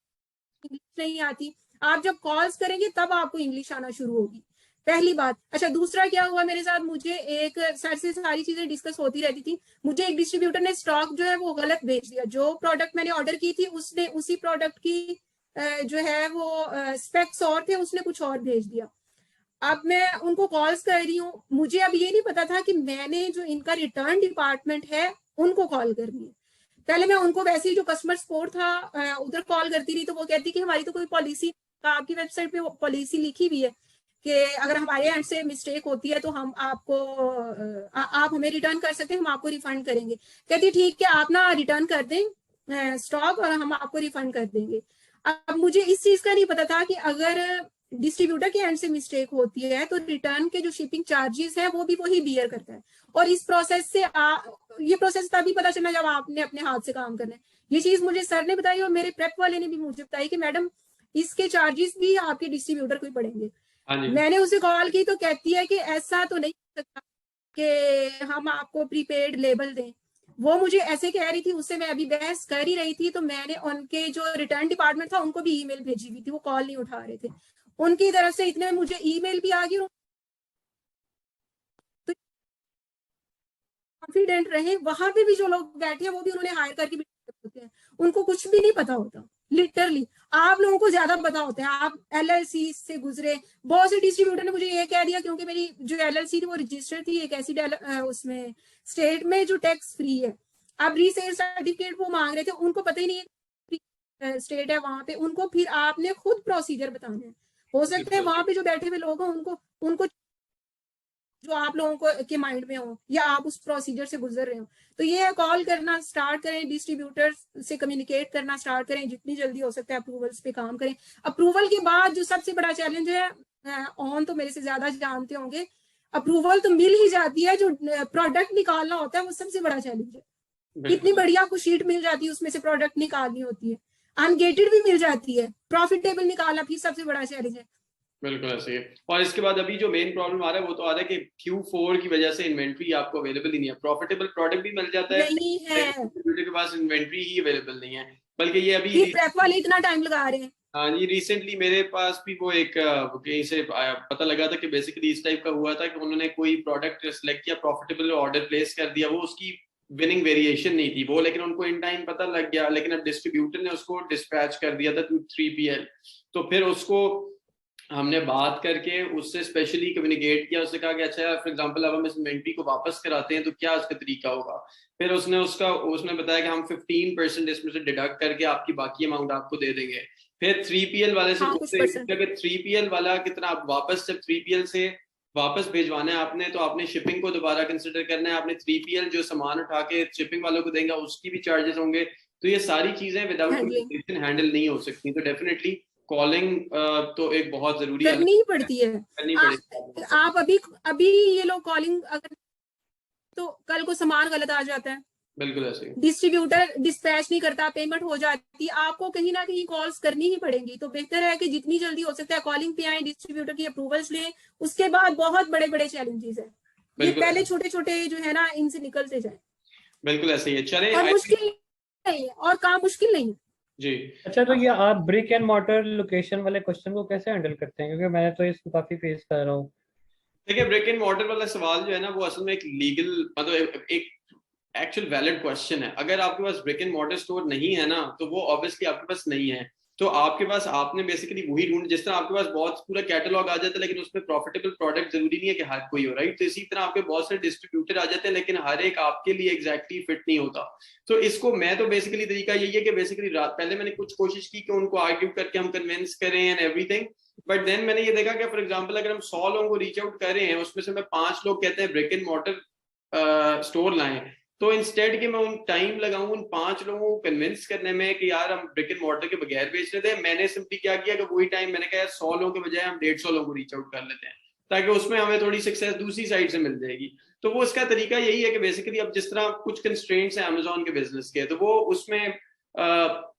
इंग्लिश नहीं आती, आप जब कॉल्स करेंगे तब आपको इंग्लिश आना शुरू होगी, पहली बात। अच्छा, दूसरा क्या हुआ मेरे साथ, मुझे एक सर से सारी चीजें डिस्कस होती रहती थी, मुझे एक डिस्ट्रीब्यूटर ने स्टॉक जो है वो गलत भेज दिया। जो प्रोडक्ट मैंने ऑर्डर की थी, उसने उसी प्रोडक्ट की जो है वो स्पेक्स और थे, उसने कुछ और भेज दिया। अब मैं उनको कॉल्स कर रही हूँ, मुझे अब ये नहीं पता था कि मैंने जो इनका रिटर्न डिपार्टमेंट है उनको कॉल करनी है। पहले मैं उनको वैसे ही जो कस्टमर सपोर्ट था उधर कॉल करती रही, तो वो कहती कि हमारी तो कोई पॉलिसी, आपकी वेबसाइट पे पॉलिसी लिखी हुई है कि अगर हमारे एंड से मिस्टेक होती है तो हम आपको आप हमें रिटर्न कर सकते हैं, हम आपको रिफंड करेंगे। कहती ठीक है, आप ना रिटर्न कर दें स्टॉक और हम आपको रिफंड कर देंगे। अब मुझे इस चीज का नहीं पता था कि अगर डिस्ट्रीब्यूटर के एंड से मिस्टेक होती है तो रिटर्न के जो शिपिंग चार्जेस है वो भी वही बियर करता है। और इस प्रोसेस से ये प्रोसेस तभी पता चला जब आपने अपने हाथ से काम करना है। ये चीज मुझे सर ने बताई और मेरे प्रेप वाले ने भी मुझे बताई कि मैडम इसके चार्जेस भी आपके डिस्ट्रीब्यूटर को ही पड़ेंगे। मैंने उसे कॉल की तो कहती है कि ऐसा तो नहीं हो सकता कि हम आपको प्रीपेड लेबल दें। वो मुझे ऐसे कह रही थी, उससे मैं अभी बहस कर ही रही थी, तो मैंने उनके जो रिटर्न डिपार्टमेंट था उनको भी ईमेल भेजी हुई थी, वो कॉल नहीं उठा रहे थे। उनकी तरफ से इतने मुझे ईमेल भी आ गई, तो कॉन्फिडेंट रहे। वहां पे भी जो लोग बैठे हैं वो भी उन्होंने हायर करके होते हैं, उनको कुछ भी नहीं पता होता। लिटरली आप लोगों को ज्यादा पता होता है, आप LLC से गुजरे। बहुत से डिस्ट्रीब्यूटर ने मुझे ये कह दिया, क्योंकि मेरी जो LLC थी वो रजिस्टर्ड थी एक ऐसी उसमें स्टेट में जो टैक्स फ्री है। अब रीसेल सर्टिफिकेट वो मांग रहे थे, उनको पता ही नहीं है स्टेट है वहां पे, उनको फिर आपने खुद प्रोसीजर बताना है। हो सकता है वहां पे जो बैठे हुए लोग हैं उनको जो आप लोगों को के माइंड में हो या आप उस प्रोसीजर से गुजर रहे हो। तो ये है, कॉल करना स्टार्ट करें, डिस्ट्रीब्यूटर से कम्युनिकेट करना स्टार्ट करें, जितनी जल्दी हो सकता है अप्रूवल्स पे काम करें। अप्रूवल के बाद जो सबसे बड़ा चैलेंज है, ऑन तो मेरे से ज्यादा जानते होंगे, अप्रूवल तो मिल ही जाती है, जो प्रोडक्ट निकालना होता है वो सबसे बड़ा चैलेंज है। इतनी बढ़िया आपको शीट मिल जाती है, उसमें से प्रोडक्ट निकालनी होती है, अनगेटेड भी मिल जाती है, प्रॉफिटेबल निकालना फिर सबसे बड़ा चैलेंज है। बिल्कुल ऐसे है। और इसके बाद अभी जो मेन प्रॉब्लम आ रहा है वो तो आ रहा है कि Q4 की वजह से इन्वेंट्री आपको अवेलेबल ही नहीं है, प्रॉफिटेबल प्रोडक्ट भी मिल जाता है, नहीं है, डिस्ट्रीब्यूटर के पास इन्वेंट्री ही अवेलेबल नहीं है। बल्कि ये अभी प्रेप वाले इतना टाइम लगा रहे हैं। हाँ, ये रिसेंटली मेरे पास भी वो एक कहीं से पता लगा था कि बेसिकली इस टाइप का हुआ था कि उन्होंने कोई प्रोडक्ट सिलेक्ट किया, प्रॉफिटेबल ऑर्डर प्लेस कर दिया, वो उसकी विनिंग वेरिएशन नहीं थी वो, लेकिन उनको इन टाइम पता लग गया, लेकिन अब डिस्ट्रीब्यूटर ने उसको डिस्पैच कर दिया था 3PL। तो फिर उसको हमने बात करके उससे स्पेशली कम्युनिकेट किया, उससे कहा कि अच्छा फॉर एग्जांपल अब हम इस इन्वेंट्री को वापस कराते हैं तो क्या उसका तरीका होगा। फिर उसने बताया कि हम 15% इसमें से डिडक्ट करके आपकी बाकी अमाउंट आपको दे देंगे। फिर 3PL वाले से पूछते हैं कि 3PL वाला कितना, आप वापस जब 3PL से वापस भेजवाना है आपने तो आपने शिपिंग को दोबारा कंसिडर करना है, आपने 3PL जो सामान उठा के शिपिंग वालों को देंगे उसकी भी चार्जेस होंगे। तो ये सारी चीजें विदाउट कम्युनिकेशन हैंडल नहीं हो सकती। तो डेफिनेटली कॉलिंग तो एक बहुत जरूरी करनी ही पड़ती है, करनी पड़ेगी। आप अभी ये लोग कॉलिंग अगर, तो कल को सामान गलत आ जाता है, बिल्कुल ऐसे डिस्ट्रीब्यूटर डिस्पैच नहीं करता, पेमेंट हो जाती, आपको कहीं ना कहीं कॉल्स करनी ही पड़ेंगी। तो बेहतर है कि जितनी जल्दी हो सकता है कॉलिंग पे आए, डिस्ट्रीब्यूटर की अप्रूवल्स लें, उसके बाद बहुत बड़े बड़े चैलेंजेस है, ये पहले छोटे छोटे जो है ना इनसे निकलते जाए। बिल्कुल ऐसे ही चले, और मुश्किल नहीं है, और काम मुश्किल नहीं है जी। अच्छा, तो ये आप ब्रिक एंड मॉर्टर लोकेशन वाले क्वेश्चन को कैसे हैंडल करते हैं, क्योंकि मैं तो इसको काफी फेस कर रहा हूँ। देखिए ब्रिक एंड मॉर्टर वाला सवाल जो है ना वो असल में एक लीगल मतलब एक एक्चुअल वैलिड क्वेश्चन है। अगर आपके पास ब्रिक एंड मॉर्टर स्टोर नहीं है ना तो वो ऑब्वियसली आपके पास नहीं है। तो आपके पास आपने बेसिकली वही ढूंढ, जिस तरह आपके पास बहुत पूरा कैटलॉग आ जाता है लेकिन उसमें प्रॉफिटेबल प्रोडक्ट जरूरी नहीं है कि हर कोई हो, राइट। तो इसी तरह आपके बहुत सारे डिस्ट्रीब्यूटर आ जाते हैं लेकिन हर एक आपके लिए एग्जैक्टली फिट नहीं होता। तो इसको मैं तो बेसिकली तरीका यही है कि बेसिकली पहले मैंने कुछ कोशिश की कि उनको आर्ग्यू करके हम कन्विंस करें एंड एवरीथिंग, बट देन मैंने ये देखा कि फॉर एग्जांपल अगर हम 100 लोगों को रीच आउट कर रहे हैं उसमें से मैं 5 लोग कहते हैं ब्रिक एंड मॉर्टर स्टोर लाएं, तो इंस्टेड कि मैं उन टाइम लगाऊं उन 5 लोगों को कन्विंस करने में कि यार हम ब्रिक एंड मॉर्टर के बगैर बेच रहे थे, मैंने सिंपली क्या किया कि वही टाइम मैंने कहा यार 100 लोगों के बजाय हम 150 लोगों को रीच आउट कर लेते हैं ताकि उसमें हमें थोड़ी सक्सेस दूसरी साइड से मिल जाएगी। तो वो इसका तरीका यही है कि बेसिकली अब जिस तरह कुछ कंस्ट्रेंट्स हैं अमेजोन के बिजनेस के, तो वो उसमें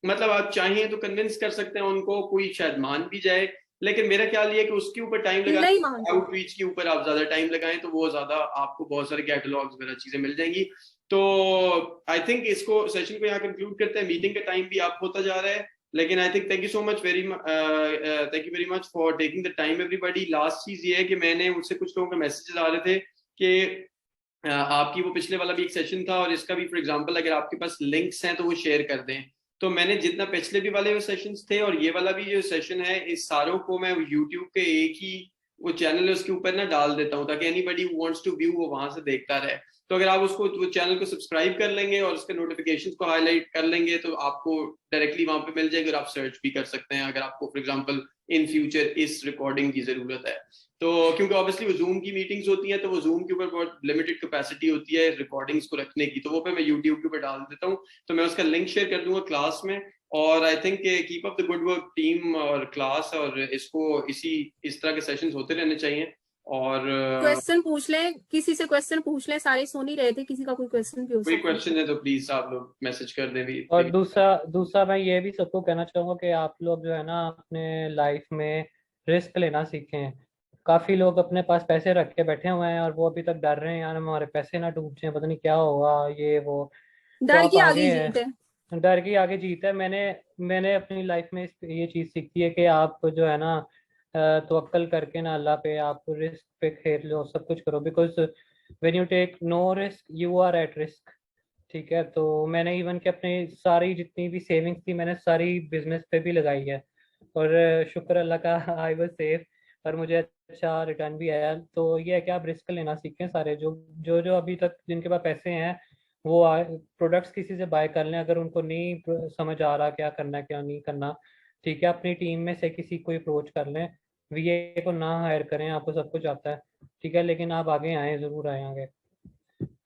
मतलब आप चाहें तो कन्विंस कर सकते हैं उनको, कोई शायद मान भी जाए, लेकिन मेरा ख्याल ये है कि उसके ऊपर टाइम लगा, नहीं मानते। आउटरीच के ऊपर आप ज्यादा टाइम लगाएं तो वो ज्यादा आपको बहुत सारे कैटलॉग्स वगैरह चीजें मिल जाएंगी। तो आई थिंक इसको सेशन को यहाँ कंक्लूड करते हैं, मीटिंग का टाइम भी आप होता जा रहा है, लेकिन I think thank you so much thank you very much for taking the time everybody. Last चीज ये है कि मैंने मुझसे कुछ लोगों के मैसेजेस आ रहे थे कि आपकी वो पिछले वाला भी एक सेशन था और इसका भी फॉर एग्जांपल अगर आपके पास लिंक्स हैं तो वो शेयर कर दें। तो मैंने जितना पिछले भी वाले सेशंस थे और ये वाला भी जो सेशन है इस सारों को मैं यूट्यूब के एक ही वो चैनल है उसके ऊपर ना डाल देता हूँ ताकि anybody who wants to view वो वहां से देखता रहे। तो अगर आप उसको वो चैनल को सब्सक्राइब कर लेंगे और उसके नोटिफिकेशंस को हाईलाइट कर लेंगे तो आपको डायरेक्टली वहां पे मिल जाएगा और आप सर्च भी कर सकते हैं अगर आपको फॉर एग्जांपल इन फ्यूचर इस रिकॉर्डिंग की जरूरत है। तो क्योंकि ऑब्वियसली वो जूम की मीटिंग्स होती हैं तो वो जूम के ऊपर बहुत लिमिटेड कैपेसिटी होती है रिकॉर्डिंग्स को रखने की, तो वो पे मैं यूट्यूब के ऊपर डाल देता हूँ। तो मैं उसका लिंक शेयर कर दूंगा क्लास में। और I think keep up the good work team और क्लास, और इसको इस तरह के सेशंस होते रहने चाहिए। और क्वेश्चन पूछ लें, किसी से क्वेश्चन पूछ लें, सारे सुन ही रहे थे, किसी का कोई क्वेश्चन भी हो कोई सकता है। क्वेश्चन है तो प्लीज आप लोग मैसेज कर दें भी। और दूसरा मैं ये भी सबको कहना चाहूँगा कि आप लोग जो है ना अपने लाइफ में रिस्क लेना सीखें। काफ़ी लोग अपने पास पैसे रख के बैठे हुए हैं और वो अभी तक डर रहे हैं यार हमारे पैसे ना डूब जाए, पता नहीं क्या होगा ये वो। तो डर आप की आगे आगे हैं, जीत है। डर की आगे जीत है। मैंने अपनी लाइफ में ये चीज़ सीखी है कि आप जो है ना तवक्कल करके ना अल्लाह पे आप रिस्क पे खेल लो, सब कुछ करो, because when you take no risk you are at risk. ठीक है, तो मैंने इवन कि अपनी सारी जितनी भी सेविंग्स थी मैंने सारी बिजनेस पे भी लगाई है और शुक्र अल्लाह का आई वाज सेफ और मुझे अच्छा रिटर्न भी आया। तो ये है कि आप रिस्क लेना सीखें। सारे जो अभी तक जिनके पास पैसे हैं वो प्रोडक्ट्स किसी से बाय कर लें अगर उनको नहीं समझ आ रहा क्या करना है क्या नहीं करना। ठीक है, अपनी टीम में से किसी को अप्रोच कर लें, वीए को ना हायर करें, आपको सब कुछ आता है। ठीक है, लेकिन आप आगे आए, ज़रूर आए आगे।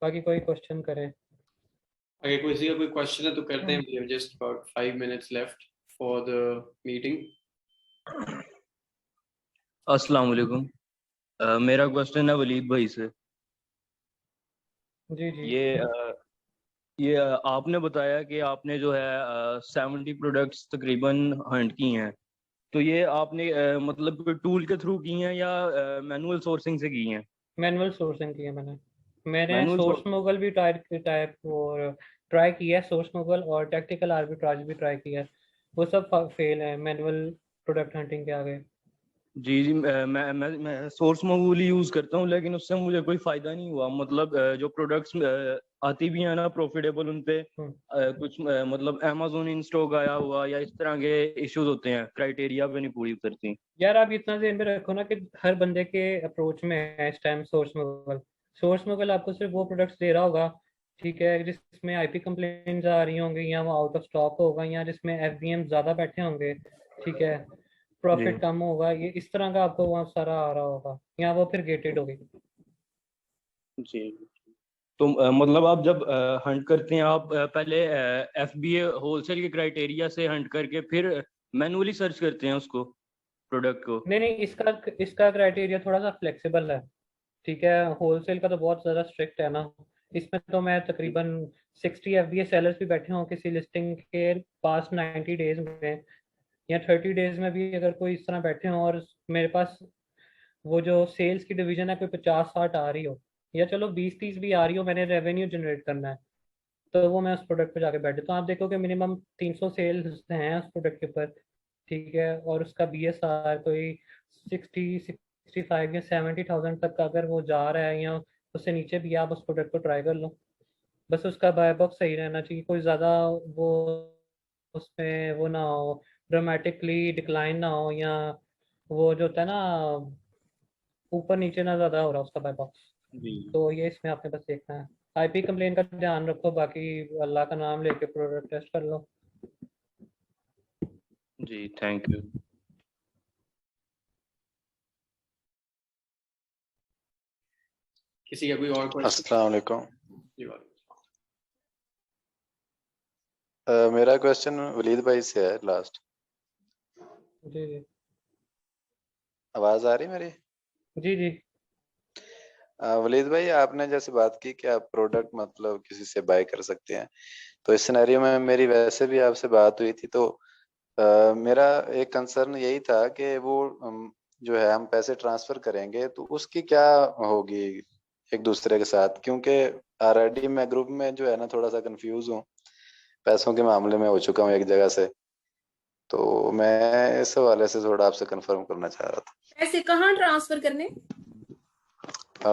बाकी कोई क्वेश्चन करें। अगर किसी का कोई क्वेश्चन है तो करते हैं, we have just about 5 minutes left for the meeting. अस्सलाम वालेकुम। मेरा क्वेश्चन है वलीद भाई से। जी जी। ये आपने बताया कि आपने जो है 70 प्रोडक्ट्स तकरीबन हंट की हैं, तो ये आपने मतलब टूल के थ्रू की हैं या मैनुअल सोर्सिंग से की हैं? मैनुअल सोर्सिंग की है मैंने मैनुअल सोर्स सोर्स। मोगल भी ट्राई किया है, सोर्स मोगल और टैक्टिकल आर्बिट्राज भी ट्राई किया है, वो सब फेल है मैनुअल प्रोडक्ट हंटिंग के आगे। जी जी, मैं सोर्स मोगल यूज करता हूँ लेकिन उससे मुझे कोई फायदा नहीं हुआ। मतलब जो प्रोडक्ट्स आती भी है ना प्रॉफिटेबल, उन पे कुछ मतलब अमेज़न इन स्टॉक आया हुआ या इस तरह के इश्यूज होते हैं, क्राइटेरिया पे नहीं पूरी उतरती। यार आप इतना ध्यान में रखो ना कि हर बंदे के अप्रोच में है इस टाइम सोर्स मोगल आपको सिर्फ वो प्रोडक्ट्स दे रहा होगा, ठीक है, जिसमें आईपी कंप्लेंट्स आ रही होंगी या वो आउट ऑफ स्टॉक होगा या जिसमें एफबीएम ज्यादा बैठे होंगे, ठीक है, जी प्रॉफिट कम होगा, ये इस तरह का आपको वहाँ सारा आ रहा होगा, या वो फिर गेटेड होगी। जी। तो मतलब आप जब हंट करते हैं आप पहले एफबीए होलसेल के क्राइटेरिया से हंट करके फिर मैनुअली सर्च करते हैं उसको, प्रोडक्ट को? नहीं नहीं, इसका क्राइटेरिया थोड़ा सा फ्लेक्सिबल है। ठीक है, होलसेल का तो बहुत ज़्यादा स्ट्रिक्ट है ना। इसमें तो मैं तकरीबन 60 एफबीए सेलर्स भी बैठे हों किसी लिस्टिंग के पास 90 डेज में या 30 डेज में भी, अगर कोई इस तरह बैठे हों और मेरे पास वो जो सेल्स की डिवीजन है कोई 50-60 आ रही हो या चलो 20-30 भी आ रही हो, मैंने रेवेन्यू जनरेट करना है, तो वो मैं उस प्रोडक्ट पे जाके बैठे। तो आप देखो कि मिनिमम 300 सेल्स हैं उस प्रोडक्ट के ऊपर, ठीक है, और उसका बीएसआर कोई 60 65 या 70,000 तक अगर वो जा रहा है या उससे नीचे भी, आप उस प्रोडक्ट को ट्राई कर लो। बस उसका बाय बॉक्स सही रहना चाहिए, कोई ज़्यादा वो उसमें वो ना हो, ड्रामेटिकली डिक्लाइन ना हो, या वो जो होता है ना ऊपर नीचे ना ज़्यादा हो रहा उसका बाय बॉक्स। तो ये इसमें आपने बस देखना है। आईपी कंप्लेन का ध्यान रखो, बाकी अल्लाह का नाम लेके प्रोडक्ट टेस्ट कर लो। जी थैंक यू। किसी का कोई और क्वेश्चन? अस्सलाम वालेकुम। जी वालेकुम। मेरा क्वेश्चन वलीद भाई से है लास्ट। जी जी आवाज आ रही मेरी? जी जी वलीद भाई, आपने जैसे बात की कि आप प्रोडक्ट मतलब किसी से बाय कर सकते हैं, तो इस सिनेरियो में मेरी वैसे भी आपसे बात हुई थी, तो मेरा एक कंसर्न यही था कि वो जो है हम पैसे ट्रांसफर करेंगे तो उसकी क्या होगी एक दूसरे के साथ, क्योंकि ऑलरेडी मैं ग्रुप में जो है ना थोड़ा सा कंफ्यूज हूँ, पैसों के मामले में हो चुका हूँ एक जगह से, तो मैं इस हवाले से थोड़ा आपसे कंफर्म करना चाह रहा था। ऐसे कहाँ ट्रांसफर करने?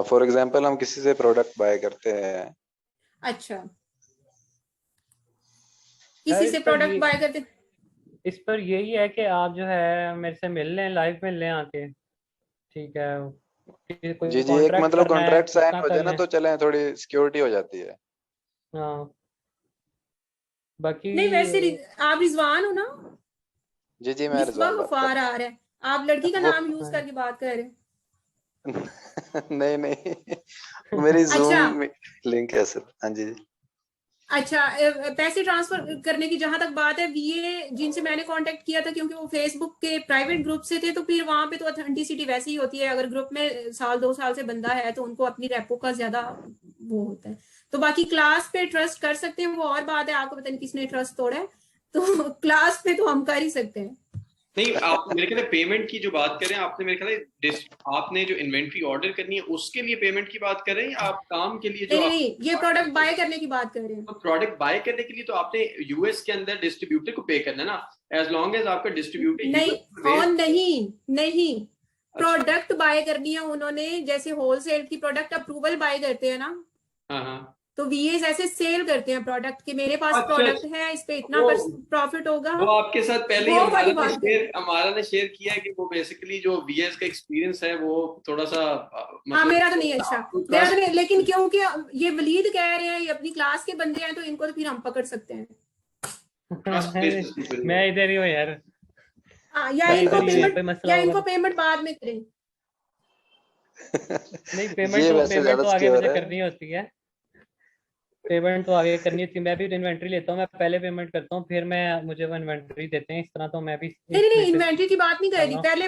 फॉर एग्जांपल हम किसी से प्रोडक्ट बाय करते हैं। अच्छा, किसी से प्रोडक्ट बाय करते? इस पर यही है कि आप जो है मेरे से मिल लें, लाइव मिल लें आके, ठीक है। कोई जी जी, एक कॉन्ट्रैक्ट मतलब करना है कॉन्ट्रैक्ट साइन उतना हो कर जाए ना लें। तो चलें, थोड़ी सिक्योरिटी हो जाती है। हाँ बाकी नहीं वैसे आप रिजवान हो ना? जी जी, मैं मिसबा रिजवान बात कर गफार आ रहा है, आप लड़की का वो नाम यूज करके बात कर रहे हैं। नहीं नहीं, मेरी अच्छा जूम लिंक है सर। हाँ जी। अच्छा, पैसे ट्रांसफर करने की जहां तक बात है, वीए जिनसे मैंने कांटेक्ट किया था, क्योंकि वो फेसबुक के प्राइवेट ग्रुप से थे, तो फिर वहां पे तो ऑथेंटिसिटी वैसी ही होती है, अगर ग्रुप में साल 2 साल से बंदा है तो उनको अपनी रेपो का ज्यादा वो होता है। तो बाकी क्लास पे ट्रस्ट कर सकते हैं, वो और बात है, आपको पता नहीं किसने ट्रस्ट तोड़ा है, तो क्लास पे तो हम कर ही सकते हैं। नहीं, आप मेरे ख्याल पेमेंट की जो बात कर रहे हैं, आपने मेरे ख्याल आपने जो इन्वेंट्री ऑर्डर करनी है उसके लिए पेमेंट की बात कर रहे हैं, या आप काम के लिए जो नहीं नहीं, ये प्रोडक्ट बाय करने की बात कर रहे हैं। तो प्रोडक्ट बाय करने के लिए तो आपने यूएस के अंदर डिस्ट्रीब्यूटर को पे करना है ना, एज लॉन्ग एज आपका डिस्ट्रीब्यूटर नहीं और नहीं, प्रोडक्ट बाय करनी है उन्होंने, जैसे होलसेल की प्रोडक्ट अप्रूवल बाय करते हैं ना, हाँ हाँ, तो वीएस ऐसे सेल करते हैं प्रोडक्ट के, मेरे पास अच्छा, प्रोडक्ट है, इस पे इतना वो प्रॉफिट होगा, वो आपके साथ पहले ही वो वाली बात है। हमारा ने शेयर किया है कि वो बेसिकली जो वीएस का एक्सपीरियंस है वो थोड़ा सा हाँ मेरा तो नहीं अच्छा, मेरा तो नहीं, लेकिन क्योंकि ये वलीद कह रहे हैं, ये अपनी क्लास के बंदे हैं, तो इनको तो फिर हम पकड़ सकते हैं। मैं इधर ही हूँ यार। हाँ, या इनको पेमेंट बाद में करें। नहीं, पेमेंट ये तो वैसे ज्यादा आगे सिक्योर मुझे है। करनी होती है, पेमेंट तो आगे करनी होती है। मैं भी इन्वेंट्री लेता हूँ, मैं पहले पेमेंट करता हूँ, फिर मैं मुझे वो इन्वेंट्री देते हैं, इस तरह तो मैं भी नहीं इन्वेंट्री की बात नहीं कर रही, पहले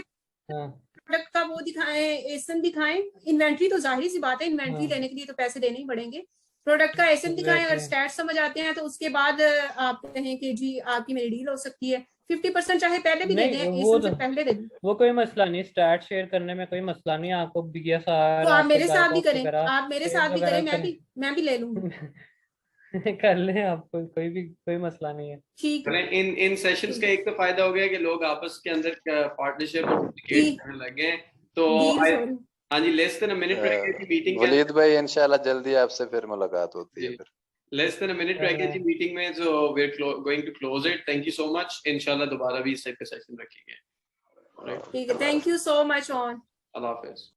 हाँ प्रोडक्ट का वो दिखाएं, एसन दिखाएं, इन्वेंट्री तो जाहिर सी बात है, इन्वेंट्री हाँ लेने के लिए तो पैसे देने ही पड़ेंगे, प्रोडक्ट का एसन दिखाएं, अगर स्टैट समझ आते हैं तो उसके बाद आप कहें कि जी आपकी मेरी डील हो सकती है, 50% चाहे पहले भी दे दें, नहीं, एसन से पहले दे दें, वो कोई मसला नहीं, स्टार्ट शेयर करने में कोई मसला नहीं। आपको बीएसआर, तो आप आपको मेरे ब्लैक साथ भी बॉक्स करें, वगैरह आप मेरे शेयर साथ भी वगैरह करें, मैं भी ले लूंगी। कर लें, आपको कोई मसला नहीं है। ठीक है, इन सेशंस का एक तो फायदा हो गया कि लोग आपस के अंदर पार्टनरशिप और कम्युनिकेट करने लगे हैं, तो सॉरी हाँ जी, लेस देन अ मिनट रहेगी जी मीटिंग के वलीद भाई इंशाल्लाह जल्दी आपसे फिर मुलाकात होती है फिर। लेस देन अ मिनट रहेगी जी मीटिंग में, so we are going to close it. Thank you so much, इंशाल्लाह दोबारा भी इस टाइप का सेशन रखेंगे। ठीक है, thank you so much on. Allah Hafiz.